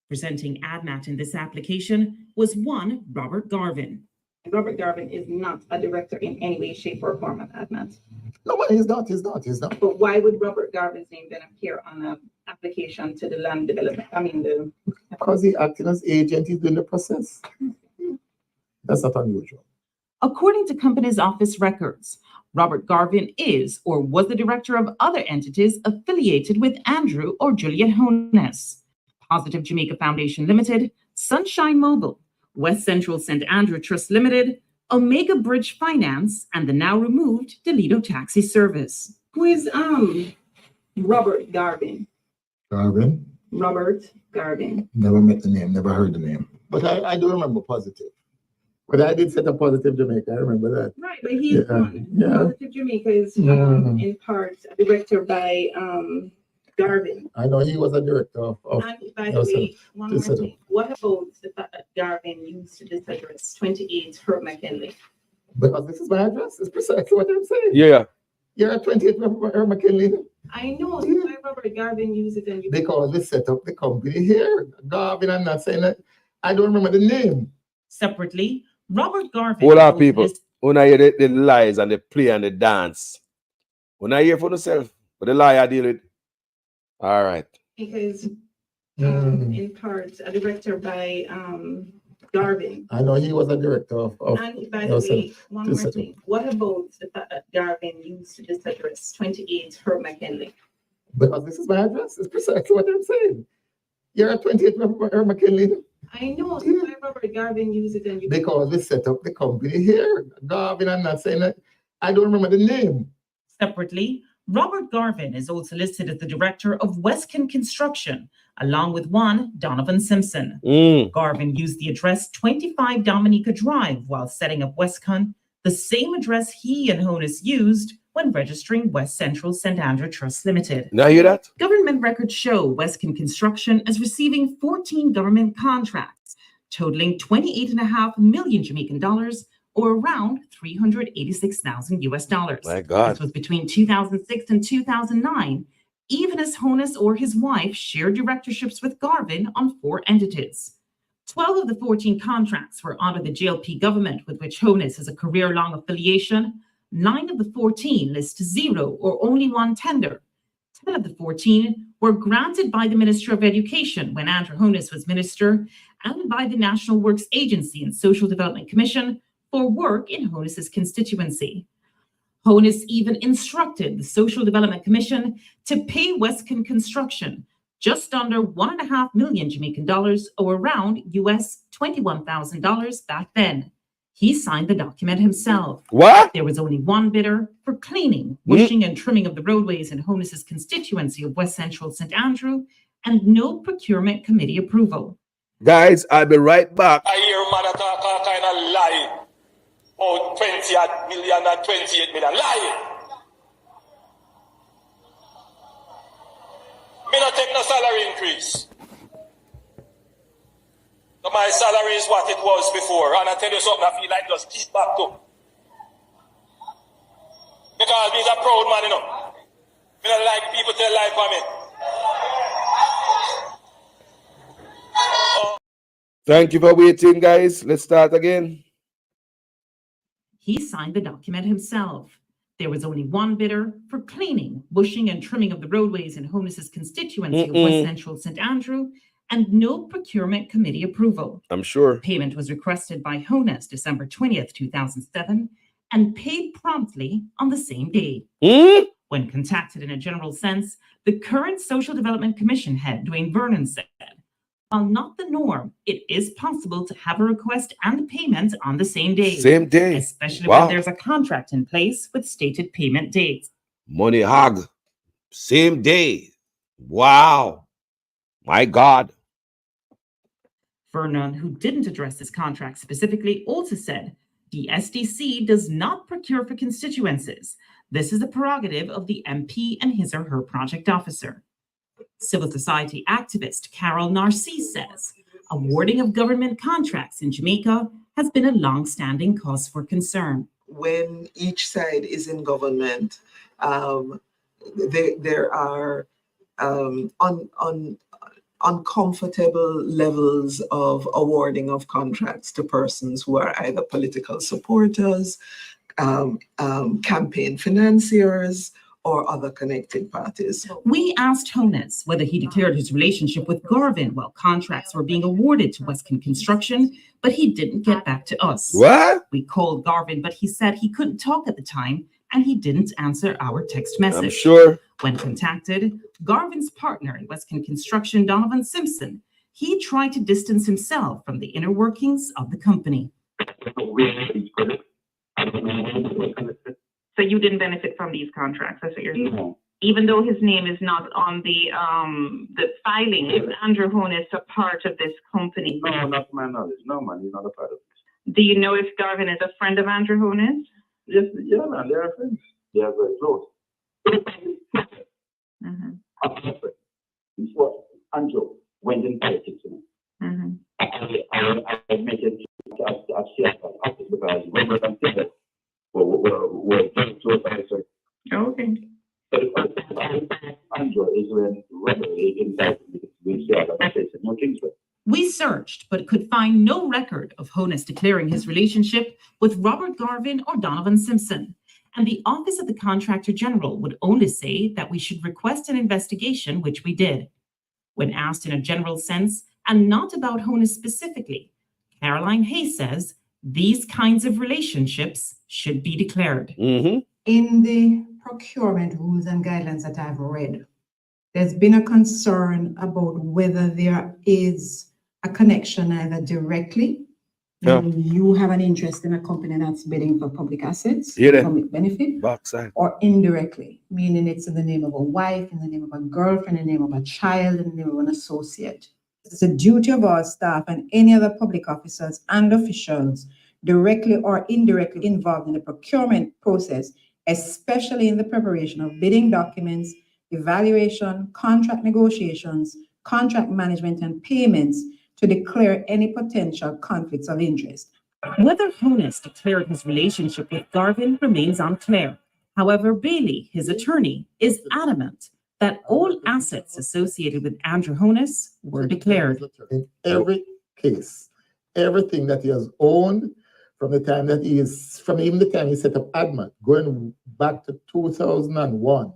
Presenting ADMAT in this application was one Robert Garvin. Robert Garvin is not a director in any way, shape, or form of ADMAT. No, but he's not. But why would Robert Garvin's name then appear on an application to the land development? Because he acting as agent, he's doing the process. That's not unusual. According to Companies Office records, Robert Garvin is or was the director of other entities affiliated with Andrew or Juliet Honus: Positive Jamaica Foundation Limited, Sunshine Mobile, West Central St. Andrew Trust Limited, Omega Bridge Finance, and the now removed Delito Taxi Service. Who is Robert Garvin? Garvin? Robert Garvin. Never met the name, never heard the name. But I do remember Positive. But I did set up Positive Jamaica, I remember that. Right, but he's Positive Jamaica is in part a director by Garvin. I know he was a director of and by the way, one more thing. What about the fact that Garvin used this address, 28 Herb McKinley? Because this is my address. It's precisely what I'm saying. Yeah. You're at 28 Herb McKinley. I know. So why Robert Garvin used it and you... Because we set up the company here. Garvin, I'm not saying that. I don't remember the name. Separately, Robert Garvin... Hold on, people. When I hear the lies and the play and the dance, when I hear for yourself, but the lie I deal with. All right. Because in part a director by Garvin. I know he was a director of and by the way, one more thing. What about the fact that Garvin used this address, 28 Herb McKinley? Because this is my address. It's precisely what I'm saying. You're at 28 Herb McKinley. I know. So why Robert Garvin used it and you... Because we set up the company here. Garvin, I'm not saying that. I don't remember the name. Separately, Robert Garvin is also listed as the director of Westcon Construction, along with one Donovan Simpson. Garvin used the address 25 Dominica Drive while setting up Westcon, the same address he and Honus used when registering West Central St. Andrew Trust Limited. Now hear that? Government records show Westcon Construction as receiving 14 government contracts, totaling 28.5 million Jamaican dollars, or around $386,000 US. My God. This was between 2006 and 2009, even as Honus or his wife shared directorships with Garvin on 4 entities. 12 of the 14 contracts were under the JLP government, with which Honus has a career-long affiliation. 9 of the 14 list 0 or only 1 tender. 10 of the 14 were granted by the Minister of Education when Andrew Honus was minister, and by the National Works Agency and Social Development Commission for work in Honus's constituency. Honus even instructed the Social Development Commission to pay Westcon Construction just under $1.5 million Jamaican dollars, or around US $21,000 back then. He signed the document himself. What? There was only one bidder for cleaning, bushing, and trimming of the roadways in Honus's constituency of West Central St. Andrew, and no procurement committee approval. Guys, I'll be right back. I hear man talk all kind of lie. Oh, 20 million and 28 million. Lie. Me not take no salary increase. So my salary is what it was before. And I tell you something, I feel like just keep back to. Because he's a proud man, you know. Me don't like people tell lie for me. Thank you for waiting, guys. Let's start again. He signed the document himself. There was only one bidder for cleaning, bushing, and trimming of the roadways in Honus's constituency of West Central St. Andrew, and no procurement committee approval. I'm sure. Payment was requested by Honus December 20th, 2007, and paid promptly on the same day. When contacted in a general sense, the current Social Development Commission head, Dwayne Vernon, said, while not the norm, it is possible to have a request and payment on the same day. Same day. Especially when there's a contract in place with stated payment dates. Money hog. Same day. Wow. My God. Vernon, who didn't address this contract specifically, also said the SDC does not procure for constituencies. This is the prerogative of the MP and his or her project officer. Civil society activist Carol Narcisse says, awarding of government contracts in Jamaica has been a long-standing cause for concern. When each side is in government, there are uncomfortable levels of awarding of contracts to persons who are either political supporters, campaign financiers, or other connected parties. We asked Honus whether he declared his relationship with Garvin while contracts were being awarded to Westcon Construction, but he didn't get back to us. What? We called Garvin, but he said he couldn't talk at the time, and he didn't answer our text message. I'm sure. When contacted, Garvin's partner in Westcon Construction, Donovan Simpson, he tried to distance himself from the inner workings of the company. So you didn't benefit from these contracts, that's what you're saying? Even though his name is not on the filing, is Andrew Honus a part of this company? No, not to my knowledge. No, man, he's not a part of it. Do you know if Garvin is a friend of Andrew Honus? Yes, yeah, man, they are friends. They are very close. Before Andrew went in politics, you know, I make it as CFO because when we're considered, we're close to okay. But the first time Andrew is when regularly inside we share that face and no Kingsway. We searched, but could find no record of Honus declaring his relationship with Robert Garvin or Donovan Simpson. And the Office of the Contractor General would only say that we should request an investigation, which we did. When asked in a general sense, and not about Honus specifically, Caroline Hayes says these kinds of relationships should be declared. In the procurement rules and guidelines that I've read, there's been a concern about whether there is a connection either directly, meaning you have an interest in a company that's bidding for public assets, public benefit, or indirectly, meaning it's in the name of a wife, in the name of a girlfriend, in the name of a child, in the name of an associate. It's a duty of our staff and any other public officers and officials directly or indirectly involved in the procurement process, especially in the preparation of bidding documents, evaluation, contract negotiations, contract management, and payments, to declare any potential conflicts of interest. Whether Honus declared his relationship with Garvin remains unclear. However, Bailey, his attorney, is adamant that all assets associated with Andrew Honus were declared. In every case, everything that he has owned from the time that he is, from even the time he set up ADMAT, going back to 2001,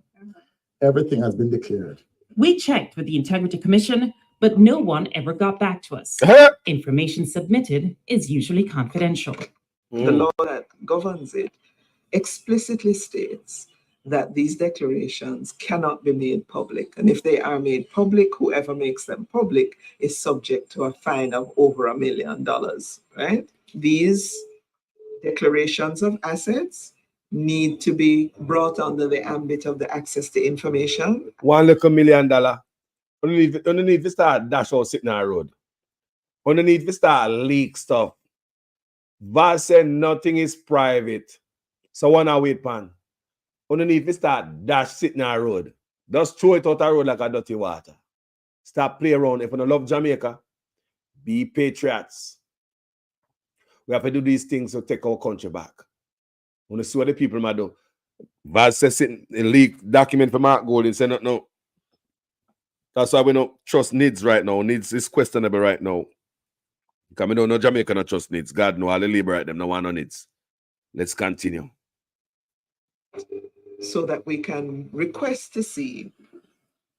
everything has been declared. We checked with the Integrity Commission, but no one ever got back to us. Information submitted is usually confidential. The law that governs it explicitly states that these declarations cannot be made public. And if they are made public, whoever makes them public is subject to a fine of over $1 million, right? These declarations of assets need to be brought under the ambit of the access to information. $1 little $1 million. Underneath we start dash out sitting on the road. Underneath we start leak stuff. Val said nothing is private. So one a wait pan. Underneath we start dash sitting on the road. Just throw it out the road like a dirty water. Stop play around. If you don't love Jamaica, be patriots. We have to do these things to take our country back. We want to see what the people might do. Val said sitting in leak document for Mark Golding say no. That's why we don't trust NIDS right now. NIDS is questionable right now. Because we don't know Jamaica not trust NIDS. God know all the labor right them no one on NIDS. Let's continue. So that we can request to see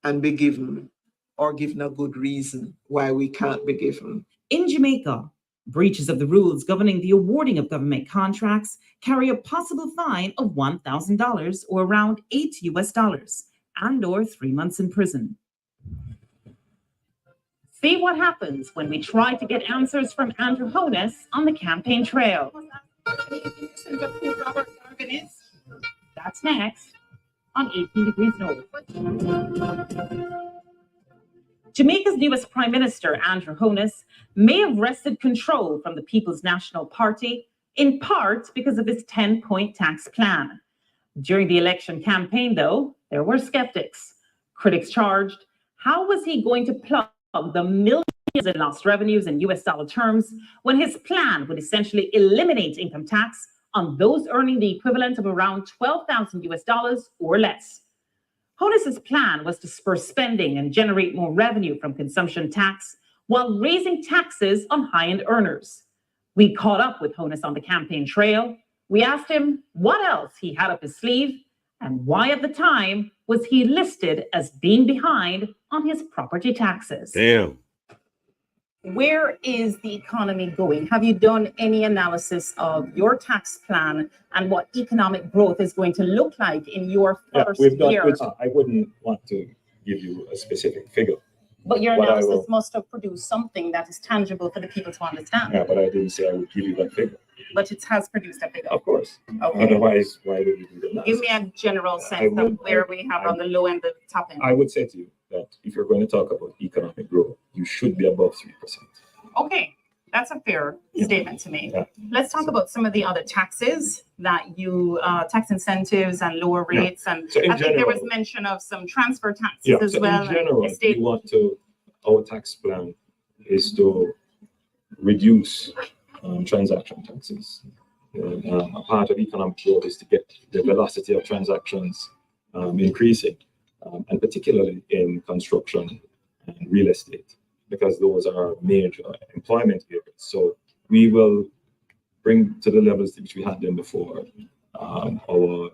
and be given, or given a good reason why we can't be given. In Jamaica, breaches of the rules governing the awarding of government contracts carry a possible fine of $1,000 or around $8 and or 3 months in prison. See what happens when we try to get answers from Andrew Honus on the campaign trail. That's next on 18 Degrees North. Jamaica's newest Prime Minister, Andrew Honus, may have wrested control from the People's National Party, in part because of his 10-point tax plan. During the election campaign, though, there were skeptics. Critics charged, how was he going to plug the millions in lost revenues in US dollar terms when his plan would essentially eliminate income tax on those earning the equivalent of around 12,000 US dollars or less? Honus's plan was to spur spending and generate more revenue from consumption tax while raising taxes on high-end earners. We caught up with Honus on the campaign trail. We asked him what else he had up his sleeve and why at the time was he listed as being behind on his property taxes. Damn. Where is the economy going? Have you done any analysis of your tax plan and what economic growth is going to look like in your first year? I wouldn't want to give you a specific figure. But your analysis must have produced something that is tangible for the people to understand. Yeah, but I didn't say I would give you that figure. But it has produced a figure. Of course. Okay. Otherwise, why would you do the analysis? Give me a general sense of where we have on the low end, the top end. I would say to you that if you're going to talk about economic growth, you should be above 3%. Okay, that's a fair statement to make. Yeah. Let's talk about some of the other taxes that you, tax incentives and lower rates. Yeah. And so I think there was mention of some transfer taxes as well. In general, our tax plan is to reduce transaction taxes. A part of economic growth is to get the velocity of transactions increasing, and particularly in construction and real estate, because those are major employment areas. So we will bring to the levels which we had them before our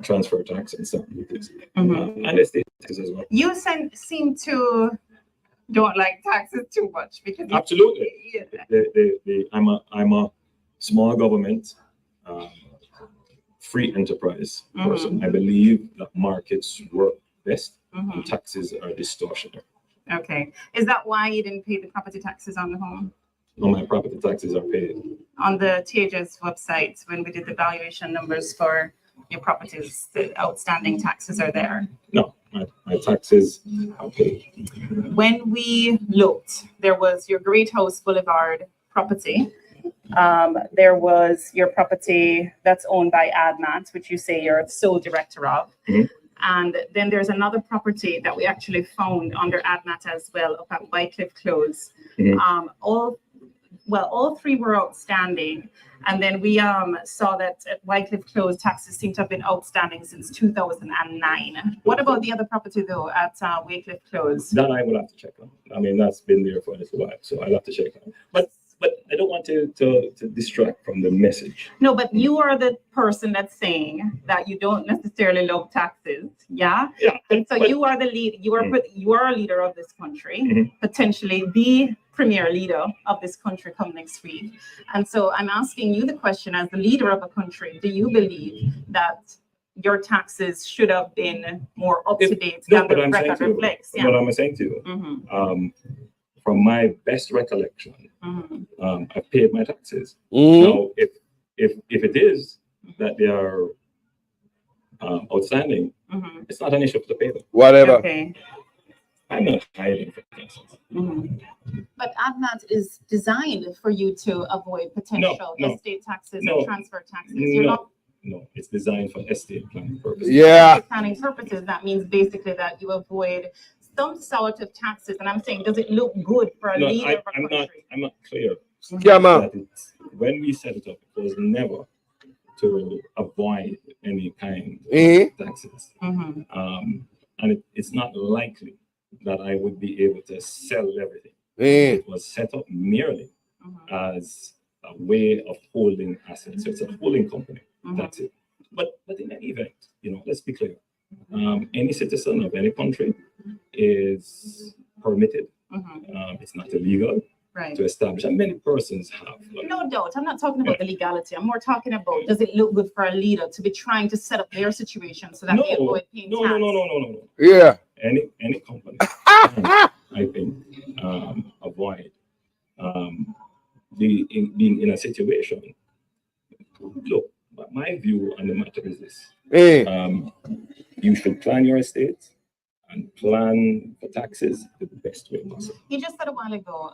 transfer tax and stuff like this, and estate taxes as well. You seem to don't like taxes too much because absolutely. I'm a small government, free enterprise person. I believe that markets work best, and taxes are distortionary. Okay. Is that why you didn't pay the property taxes on the home? No, my property taxes are paid. On the THS website, when we did the valuation numbers for your properties, the outstanding taxes are there. No, my taxes are paid. When we looked, there was your Great House Boulevard property. There was your property that's owned by ADMAT, which you say you're the sole director of. And then there's another property that we actually found under ADMAT as well, up at Wycliffe Close. All three were outstanding. And then we saw that at Wycliffe Close, taxes seem to have been outstanding since 2009. What about the other property, though, at Wycliffe Close? That I will have to check on. I mean, that's been there for a little while, so I'll have to check on. But I don't want to distract from the message. No, but you are the person that's saying that you don't necessarily love taxes, yeah? Yeah. And so you are the lead. You are a leader of this country, potentially the premier leader of this country come next week. And so I'm asking you the question, as the leader of a country, do you believe that your taxes should have been more up to date than the record reflects? What I'm saying to you, from my best recollection, I've paid my taxes. Now, if it is that they are outstanding, it's not an issue to pay them. Whatever. Okay. I'm not hiding for taxes. But ADMAT is designed for you to avoid potential estate taxes or transfer taxes. No, it's designed for estate planning purposes. Yeah. Estate planning purposes, that means basically that you avoid some sort of taxes. And I'm saying, does it look good for a leader of a country? I'm not clear. Yeah, man. When we set it up, it was never to avoid any kind of taxes. And it's not likely that I would be able to sell everything. It was set up merely as a way of holding assets. So it's a holding company. That's it. But in any event, let's be clear. Any citizen of any country is permitted. It's not illegal to establish, and many persons have. No doubt. I'm not talking about the legality. I'm more talking about, does it look good for a leader to be trying to set up their situation so that they avoid paying tax? No. Yeah. Any company, I think, avoid being in a situation. Look, my view on the matter is this. You should plan your estate and plan for taxes the best way possible. You just said a while ago,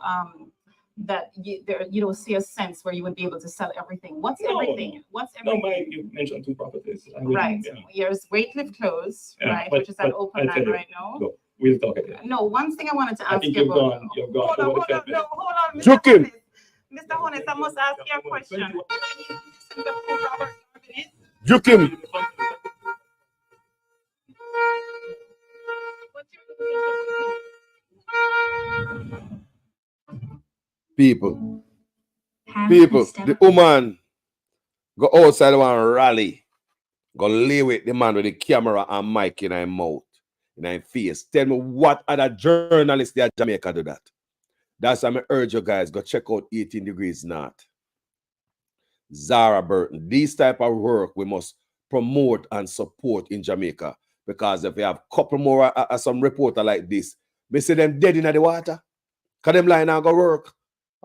that you don't see a sense where you would be able to sell everything. What's everything? What's No, everything? you mentioned 2 properties. Right. Yeah. There's Waitliff Close, Yeah, right, but- which is an but open I'll tell land you, right now. Look, we'll talk again. No, one thing I wanted to I ask think you you've about. gone Hold on, over the fence. no, hold on, Mr. Juke him. Honest. Mr. Honest, I must ask you a question. Juke him. People, the woman go outside one rally, go lay with the man with the camera and mic in her mouth, in her face. Tell me what other journalists there in Jamaica do that. That's why I urge you guys, go check out 18 Degrees North. Zara Burton. These type of work we must promote and support in Jamaica. Because if we have a couple more some reporter like this, we see them dead in the water. Because them lying and go work.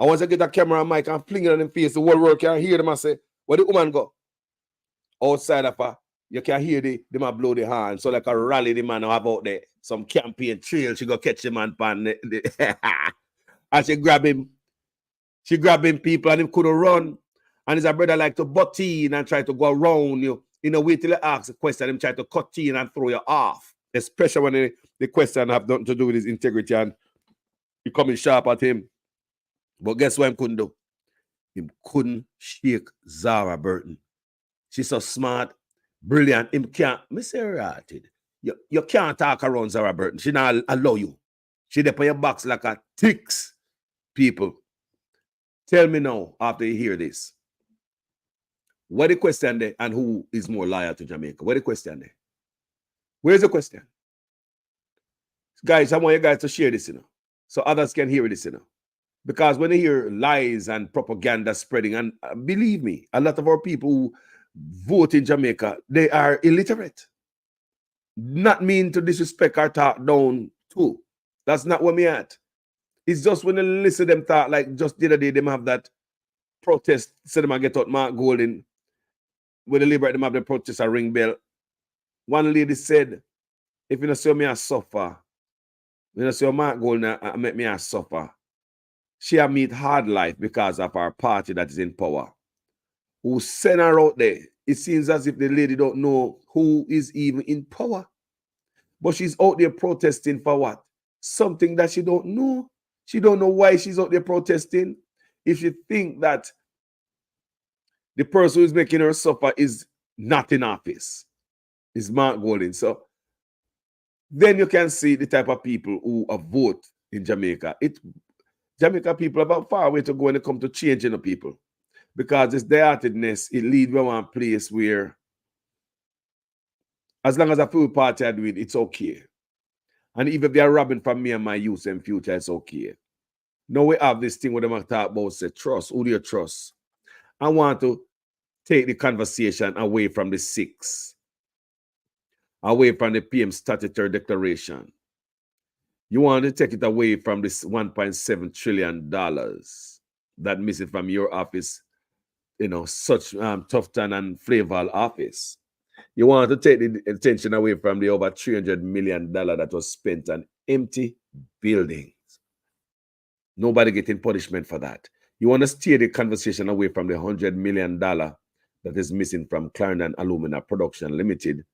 And once I get a camera and mic and fling it on them face, the whole world can hear them and say, where the woman go? Outside of her, you can hear the man blow the horn. So like a rally the man have out there. Some campaign trail, she go catch the man pan and she grab him. She grab him people and him couldn't run. And his brother like to butt in and try to go around you. You know, wait till he asks a question, him try to cut in and throw you off. Especially when the question have nothing to do with his integrity and you coming sharp at him. But guess what him couldn't do? Him couldn't shake Zara Burton. She's so smart, brilliant. Him can't, you can't talk around Zara Burton. She not allow you. She dey on your box like a ticks. People, tell me now after you hear this. What the question there and who is more loyal to Jamaica? What the question there? Where's the question? Guys, I want you guys to share this, so others can hear this, Because when they hear lies and propaganda spreading, and believe me, a lot of our people who vote in Jamaica, they are illiterate. Not mean to disrespect or talk down too. That's not where me at. It's just when they listen to them talk, like just the other day, them have that protest, so them get out Mark Golden. When they liberate them have the protest a ring bell. One lady said, if you don't see me a suffer, you don't see Mark Golden make me a suffer. She have meet hard life because of our party that is in power. Who send her out there? It seems as if the lady don't know who is even in power. But she's out there protesting for what? Something that she don't know. She don't know why she's out there protesting. If you think that the person who is making her suffer is not in office, is Mark Golden. So then you can see the type of people who vote in Jamaica. Jamaica people have a far way to go when it comes to changing the people. Because this theateredness, it leads to one place where as long as I feel party I do it, it's okay. And even if they are robbing from me and my youth and future, it's okay. Now we have this thing where they talk about say trust. Who do you trust? I want to take the conversation away from the 6, away from the PM statutory declaration. You want to take it away from this $1.7 trillion that missing from your office, such Tufton and Flavel office. You want to take the attention away from the over $300 million that was spent on empty buildings. Nobody getting punishment for that. You want to steer the conversation away from the $100 million that is missing from Clarendon Alumina Production Limited,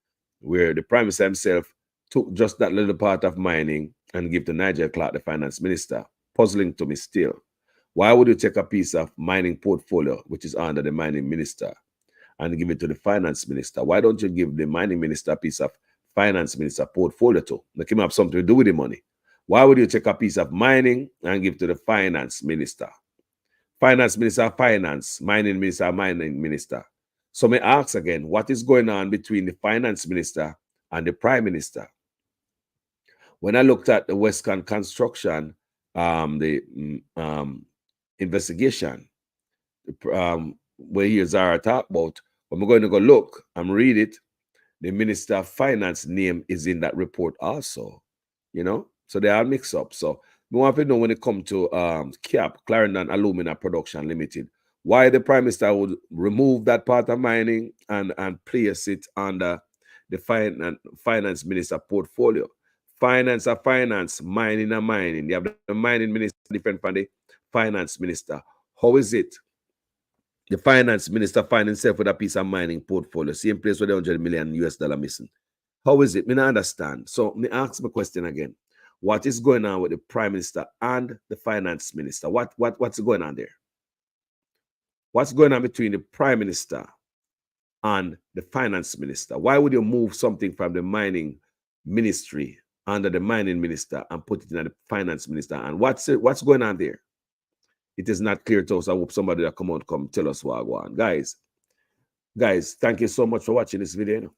where the Prime Minister himself took just that little part of mining and give to Nigel Clark, the finance minister. Puzzling to me still. Why would you take a piece of mining portfolio, which is under the mining minister, and give it to the finance minister? Why don't you give the mining minister a piece of finance minister portfolio too? Make him have something to do with the money. Why would you take a piece of mining and give to the finance minister? Finance minister, finance. Mining minister, mining minister. So may I ask again, what is going on between the finance minister and the prime minister? When I looked at the Western construction, the investigation, where here Zara talk about, when we're going to go look and read it, the Minister of Finance name is in that report also, so they are mixed up. So we want to know when it comes to CAP, Clarendon Alumina Production Limited, why the Prime Minister would remove that part of mining and place it under the finance minister portfolio. Finance are finance, mining are mining. You have the mining minister different from the finance minister. How is it? The finance minister find himself with a piece of mining portfolio, same place with the $100 million US missing. How is it? Me not understand. So me ask my question again. What is going on with the prime minister and the finance minister? What's going on there? What's going on between the prime minister and the finance minister? Why would you move something from the mining ministry under the mining minister and put it in the finance minister? And what's going on there? It is not clear to us. I hope somebody that come tell us what go on. Guys, thank you so much for watching this video.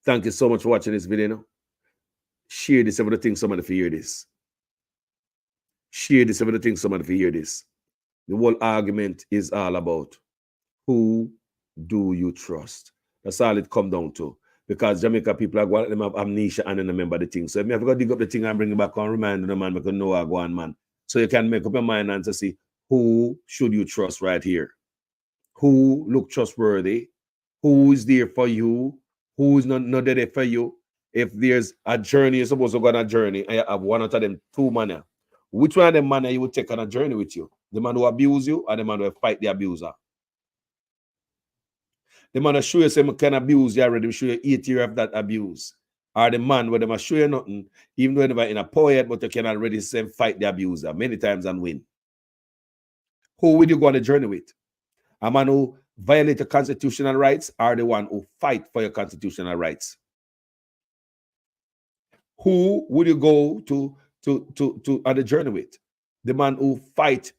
Thank you so much for watching this video. Share this if you think somebody will hear this. Share this if you think somebody will hear this. The whole argument is all about who do you trust? That's all it come down to. Because Jamaica people are going to have amnesia and then remember the thing. So if you have to dig up the thing and bring it back and remind the man, because know I go on, man. So you can make up your mind and to see who should you trust right here. Who look trustworthy? Who is there for you? Who is not there for you? If there's a journey, you're supposed to go on a journey, and you have one out of them two manner. Which one of them manner you would take on a journey with you? The man who abuse you or the man who fight the abuser? The man who show you some can abuse you already, show you 8 years of that abuse. Or the man where they must show you nothing, even though they're in a poet, but you can already say fight the abuser many times and win. Who will you go on a journey with? A man who violate the constitutional rights or the one who fight for your constitutional rights? Who would you go to on the journey with? The man who fight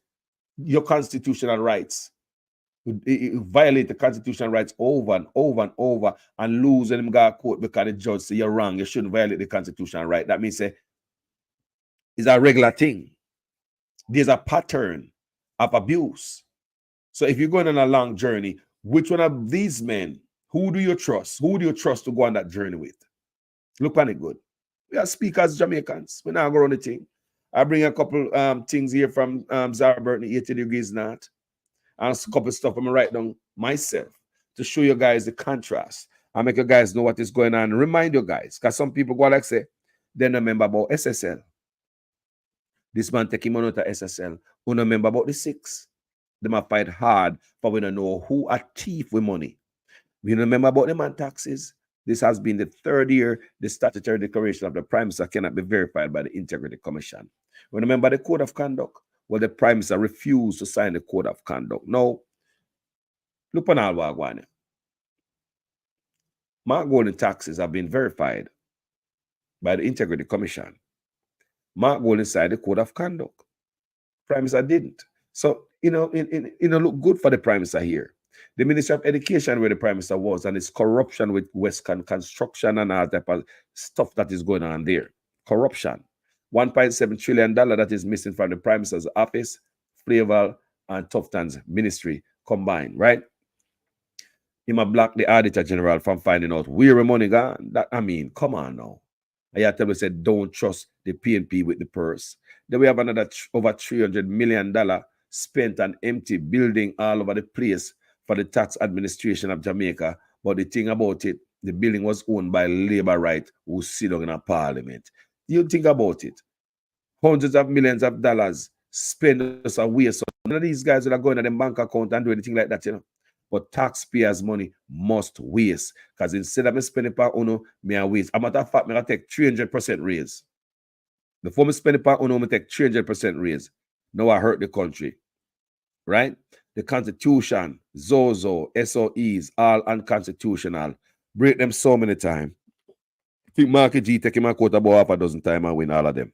your constitutional rights, who violate the constitutional rights over and over and over and lose and go to court because the judge say you're wrong, you shouldn't violate the constitutional right. That means it's a regular thing. There's a pattern of abuse. So if you're going on a long journey, which one of these men, who do you trust? Who do you trust to go on that journey with? Look on it good. We are speakers, Jamaicans. We're not going to the thing. I bring a couple things here from Zara Burton, 80 Degrees North, and a couple stuff I'm going to write down myself to show you guys the contrast and make you guys know what is going on. Remind you guys, because some people go like say, they don't remember about SSL. This man taking money out of SSL. Who don't remember about the 6? They might fight hard, but we don't know who a thief with money. We don't remember about them and taxes. This has been the 3rd year the statutory declaration of the Prime Minister cannot be verified by the Integrity Commission. We remember the Code of Conduct. Well, the Prime Minister refused to sign the Code of Conduct. Now, look on all what going on. Mark Golden taxes have been verified by the Integrity Commission. Mark Golden signed the Code of Conduct. Prime Minister didn't. So, it look good for the Prime Minister here. The Ministry of Education, where the Prime Minister was, and it's corruption with Western construction and all type of stuff that is going on there. Corruption. $1.7 trillion that is missing from the Prime Minister's office, Flavel, and Tufton's ministry combined, right? He might block the Auditor General from finding out where the money gone. Come on now. I tell you, said, don't trust the PNP with the purse. Then we have another over $300 million spent on empty building all over the place for the tax administration of Jamaica. But the thing about it, the building was owned by labor right who sit down in a parliament. You think about it. Hundreds of millions of dollars spent us away. So none of these guys that are going to their bank account and do anything like that, But taxpayers' money must waste. Because instead of me spending per uno, me a waste. As a matter of fact, me I take 300% raise. Before me spend it per uno, me take 300% raise. Now I hurt the country. Right? The Constitution, Zozo, SOEs, all unconstitutional. Break them so many times. I think Marky G take him a quote about half a dozen times and win all of them.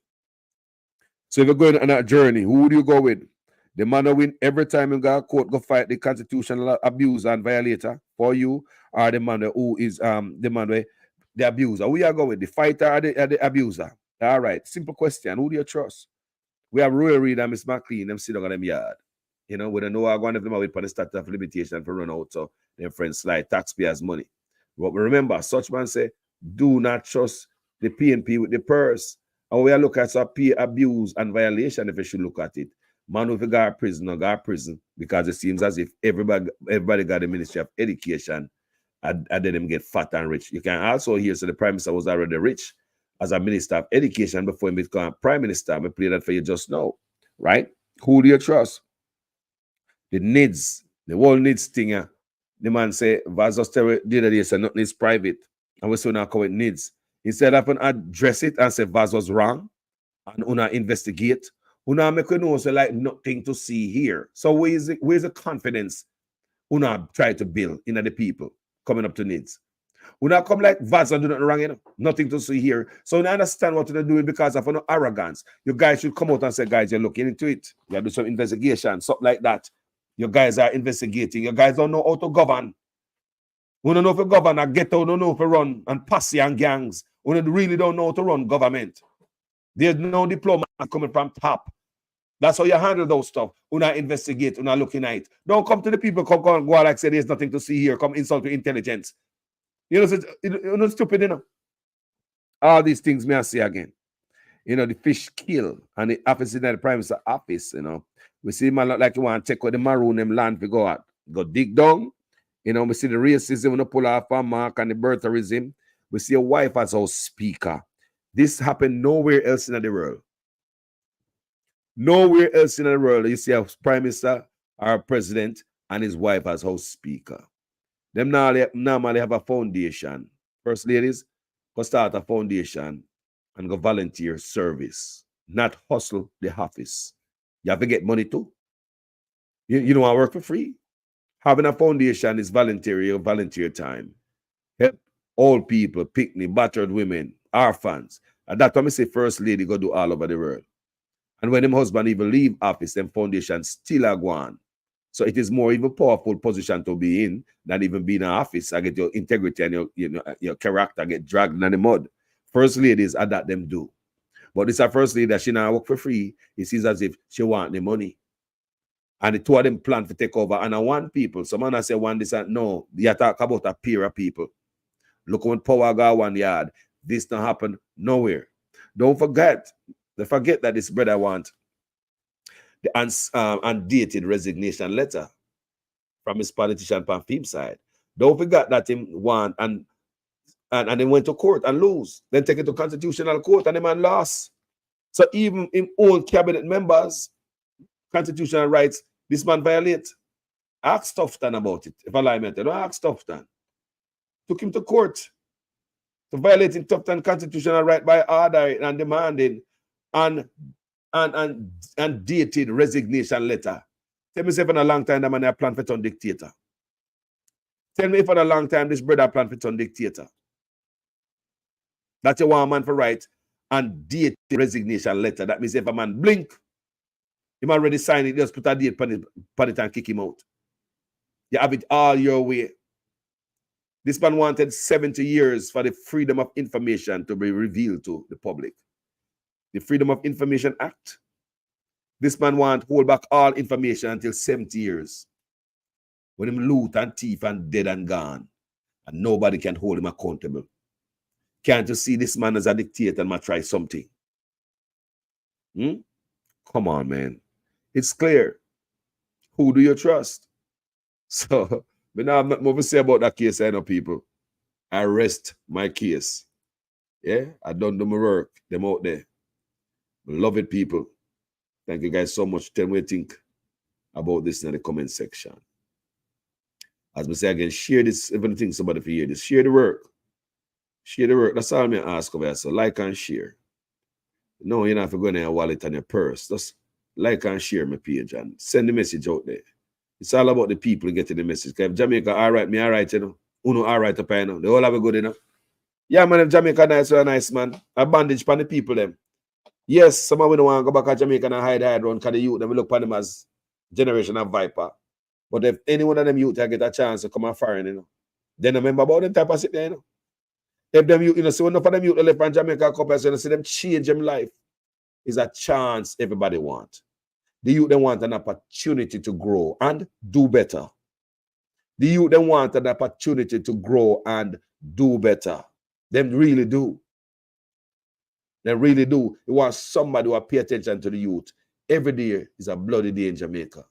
So if you're going on that journey, who do you go with? The man who win every time you go to court, go fight the constitutional abuser and violator for you, or the man who is the man who the abuser? Who you go with? The fighter or the abuser? All right, simple question. Who do you trust? We have Roy Reid and Miss McLean, them sit down on them yard. We don't know how one of them are with for the statute of limitation for run out, so their friends slide taxpayers' money. But remember, such man say, do not trust the PNP with the purse. And we are looking at some peer abuse and violation if you should look at it. Man, if you go to prison or go to prison, because it seems as if everybody got the Ministry of Education and then them get fat and rich. You can also hear, so the Prime Minister was already rich as a minister of education before he became prime minister. I play that for you just now, right? Who do you trust? The needs, the whole needs thing. The man say, Vaz just tell the other day, say nothing is private. And we still not call it needs. Instead of address it and say Vaz was wrong and una investigate, una make you know so like nothing to see here. So where's the confidence una try to build in the people coming up to needs? Una come like Vaz and do nothing wrong, you know? Nothing to see here. So I understand what they're doing because of no arrogance. You guys should come out and say, guys, you're looking into it. You do some investigation, something like that. You guys are investigating. You guys don't know how to govern. We don't know if you govern or get out, don't know if you run and posse and gangs. We really don't know how to run government. There's no diploma coming from top. That's how you handle those stuff. We not investigate, we not looking at it. Don't come to the people, come go like say there's nothing to see here. Come insult your intelligence. You know, you're not stupid, you know. All these things may I say again. You know, the fish kill and the office in the prime minister office, you know. We see man look like you want to take with the maroon them land to go out. Go dig down. You know, we see the racism when you pull off a mark and the birtherism. We see a wife as our speaker. This happened nowhere else in the world. Nowhere else in the world you see a prime minister or a president and his wife as house speaker. Them normally have a foundation. First ladies, go start a foundation and go volunteer service, not hustle the office. You have to get money too. You don't want to work for free. Having a foundation is volunteer time. Help old people, picnic, battered women, orphans. And that's why I say first lady go do all over the world. And when them husband even leave office, them foundation still are gone. So it is more even powerful position to be in than even being in office. I get your integrity and your character get dragged in the mud. First ladies are that them do. But this is a first lady that she now work for free. It seems as if she want the money. And the two of them plan to take over. And I want people. Someone say one this and no. You talk about a peer of people. Look when power go one yard. This don't happen nowhere. Don't forget. Don't forget that this brother want the undated resignation letter from his politician on film side. Don't forget that him want and then went to court and lose. Then take it to constitutional court and the man lost. So even in old cabinet members, constitutional rights, this man violate. Ask Tufton about it. If I lie, don't ask Tufton. Took him to court to violating Tufton constitutional right by ordering and demanding and dated resignation letter. Tell me if in a long time that man have planned for turn dictator. Tell me if in a long time this brother planned for turn dictator. That's a one man for right and date resignation letter. That means if a man blink, he man already sign it, just put a date on it and kick him out. You have it all your way. This man wanted 70 years for the Freedom of Information to be revealed to the public. The Freedom of Information Act. This man want hold back all information until 70 years. When him loot and thief and dead and gone. And nobody can hold him accountable. Can't you see this man as a dictator and might try something? Come on, man. It's clear. Who do you trust? So, but now I'm not more to say about that case, I know people. I rest my case. Yeah, I done do my work. Them out there. Beloved people. Thank you guys so much. Tell me what you think about this in the comment section. As we say again, share this. If you think somebody for hear this, share the work. Share the work. That's all I ask of you. So like and share. No, you don't have to go in your wallet and your purse. Just like and share my page and send the message out there. It's all about the people getting the message. If Jamaica all right, me all right, you know. Uno all right up here, you know. They all have a good, you know. Yeah, man, if Jamaica nice, so nice, man. A bandage for the people, them. Yes, some of we don't want to go back to Jamaica and hide around because the youth, them look upon them as generation of viper. But if any one of them youth get a chance to come and foreign, you know, then remember about them type of shit there, you know. If them youth, you know, see enough of them youth left from Jamaica, couple so you know, see them change them life. Is a chance everybody want. The youth they want an opportunity to grow and do better. The youth they want an opportunity to grow and do better. Them really do. They really do. You want somebody who will pay attention to the youth. Every day is a bloody day in Jamaica.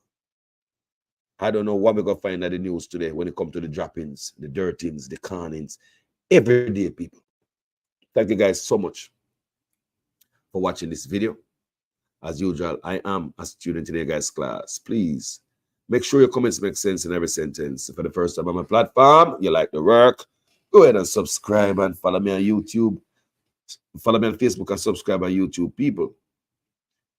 I don't know what we're going to find at the news today when it comes to the droppings, the dirtings, the connings. Every day, people. Thank you guys so much for watching this video. As usual, I am a student in your guys' class. Please make sure your comments make sense in every sentence. For the first time on my platform, you like the work, go ahead and subscribe and follow me on YouTube. Follow me on Facebook and subscribe on YouTube, people.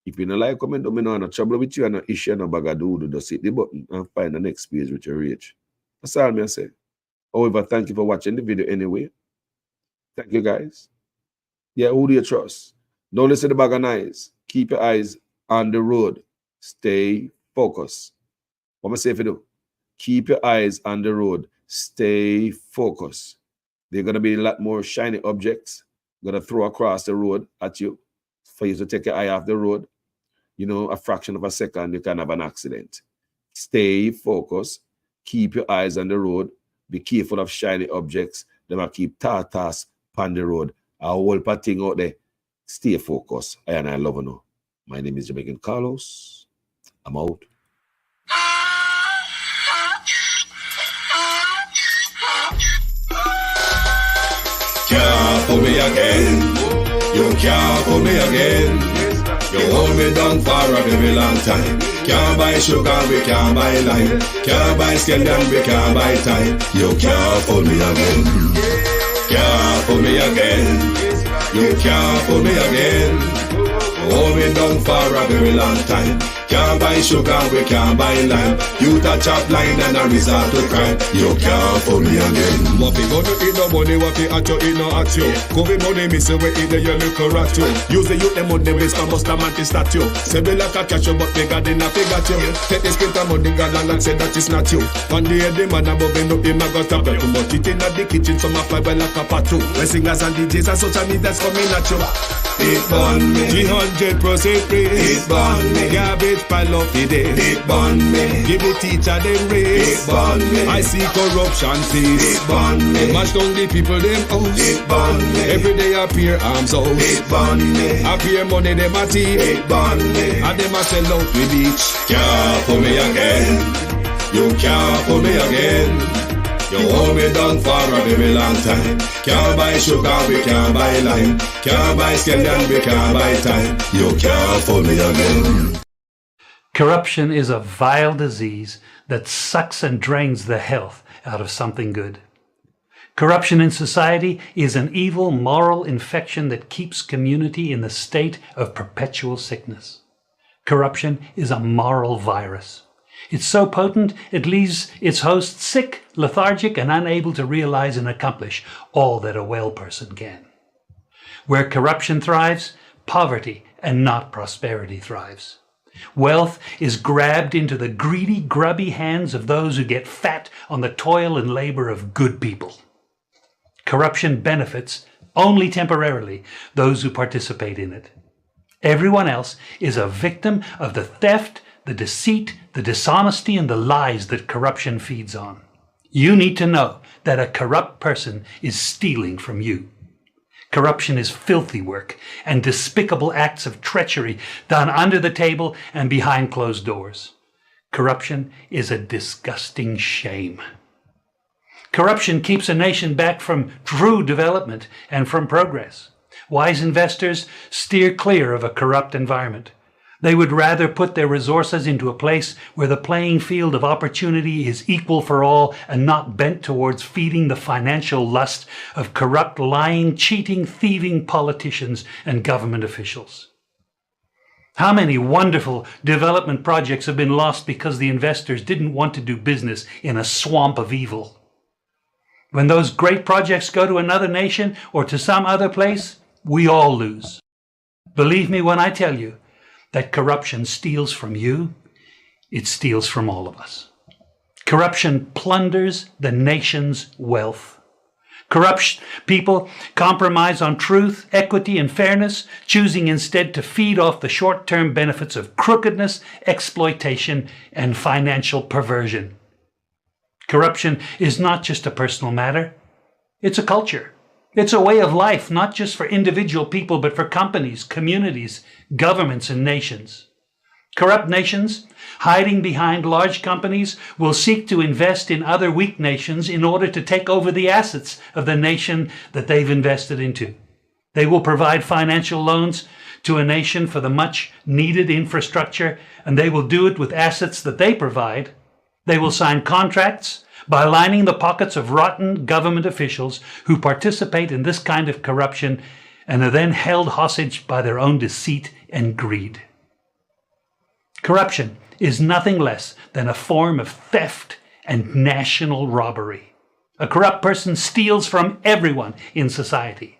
If you don't like comment, don't know no trouble with you and no issue, no bagadoodle, just hit the button and find the next page with your reach. That's all I say. However, thank you for watching the video anyway. Thank you, guys. Yeah, who do you trust? Don't listen to bag of eyes. Keep your eyes on the road. Stay focused. What am I saying for you? Keep your eyes on the road. Stay focused. There are going to be a lot more shiny objects going to throw across the road at you for you to take your eye off the road. You know, a fraction of a second, you can have an accident. Stay focused. Keep your eyes on the road. Be careful of shiny objects. They might keep tartas on the road. A whole thing out there. Stay focused. I love you. My name is Jamaican Carlos. I'm out. Can't fool me again. You can't fool me again. You hold me down for a very long time. Can't buy sugar, we can't buy lime. Can't buy scallion, we can't buy time. You can't fool me again. Can't fool me again. You can't fool me again. Hold me down for a very long time. Can't buy sugar, we can't buy lime. You touch up line and a resort to crime. You can't fool me again. What we gonna eat no money, what we at you, eat no at you. COVID money, me say we eat the your little rat you. Use the youth, them money, waste and bust a man to statue. Say we like a catch you, but they got in a figure you. Take the spit of money, God and say that is not you. One day the man above him up, him a got a belt. Too much it in the kitchen, some a fly well like a patu. When singers and DJs and social media's coming at you. It burn me 300% free. It burn me garbage pile up the day. It burn me give the teacher them raise. It burn me I see corruption please. It burn me mash down the people them house. It burn me every day appear arms out. It burn me appear money them a thief. It burn me and them a sell out with each. Can't pull me again. You can't pull me again. You hold me down for a very long time. Can't buy sugar, we can't buy lime. Can't buy scallion, we can't buy time. You can't fool me again. Corruption is a vile disease that sucks and drains the health out of something good. Corruption in society is an evil moral infection that keeps community in the state of perpetual sickness. Corruption is a moral virus. It's so potent, it leaves its host sick, lethargic, and unable to realize and accomplish all that a well person can. Where corruption thrives, poverty and not prosperity thrives. Wealth is grabbed into the greedy, grubby hands of those who get fat on the toil and labor of good people. Corruption benefits, only temporarily, those who participate in it. Everyone else is a victim of the theft, the deceit, the dishonesty, and the lies that corruption feeds on. You need to know that a corrupt person is stealing from you. Corruption is filthy work and despicable acts of treachery done under the table and behind closed doors. Corruption is a disgusting shame. Corruption keeps a nation back from true development and from progress. Wise investors steer clear of a corrupt environment. They would rather put their resources into a place where the playing field of opportunity is equal for all and not bent towards feeding the financial lust of corrupt, lying, cheating, thieving politicians and government officials. How many wonderful development projects have been lost because the investors didn't want to do business in a swamp of evil? When those great projects go to another nation or to some other place, we all lose. Believe me when I tell you, that corruption steals from you, it steals from all of us. Corruption plunders the nation's wealth. Corrupt people compromise on truth, equity, and fairness, choosing instead to feed off the short-term benefits of crookedness, exploitation, and financial perversion. Corruption is not just a personal matter, it's a culture. It's a way of life, not just for individual people, but for companies, communities, governments, and nations. Corrupt nations, hiding behind large companies, will seek to invest in other weak nations in order to take over the assets of the nation that they've invested into. They will provide financial loans to a nation for the much needed infrastructure, and they will do it with assets that they provide. They will sign contracts by lining the pockets of rotten government officials who participate in this kind of corruption and are then held hostage by their own deceit and greed. Corruption is nothing less than a form of theft and national robbery. A corrupt person steals from everyone in society.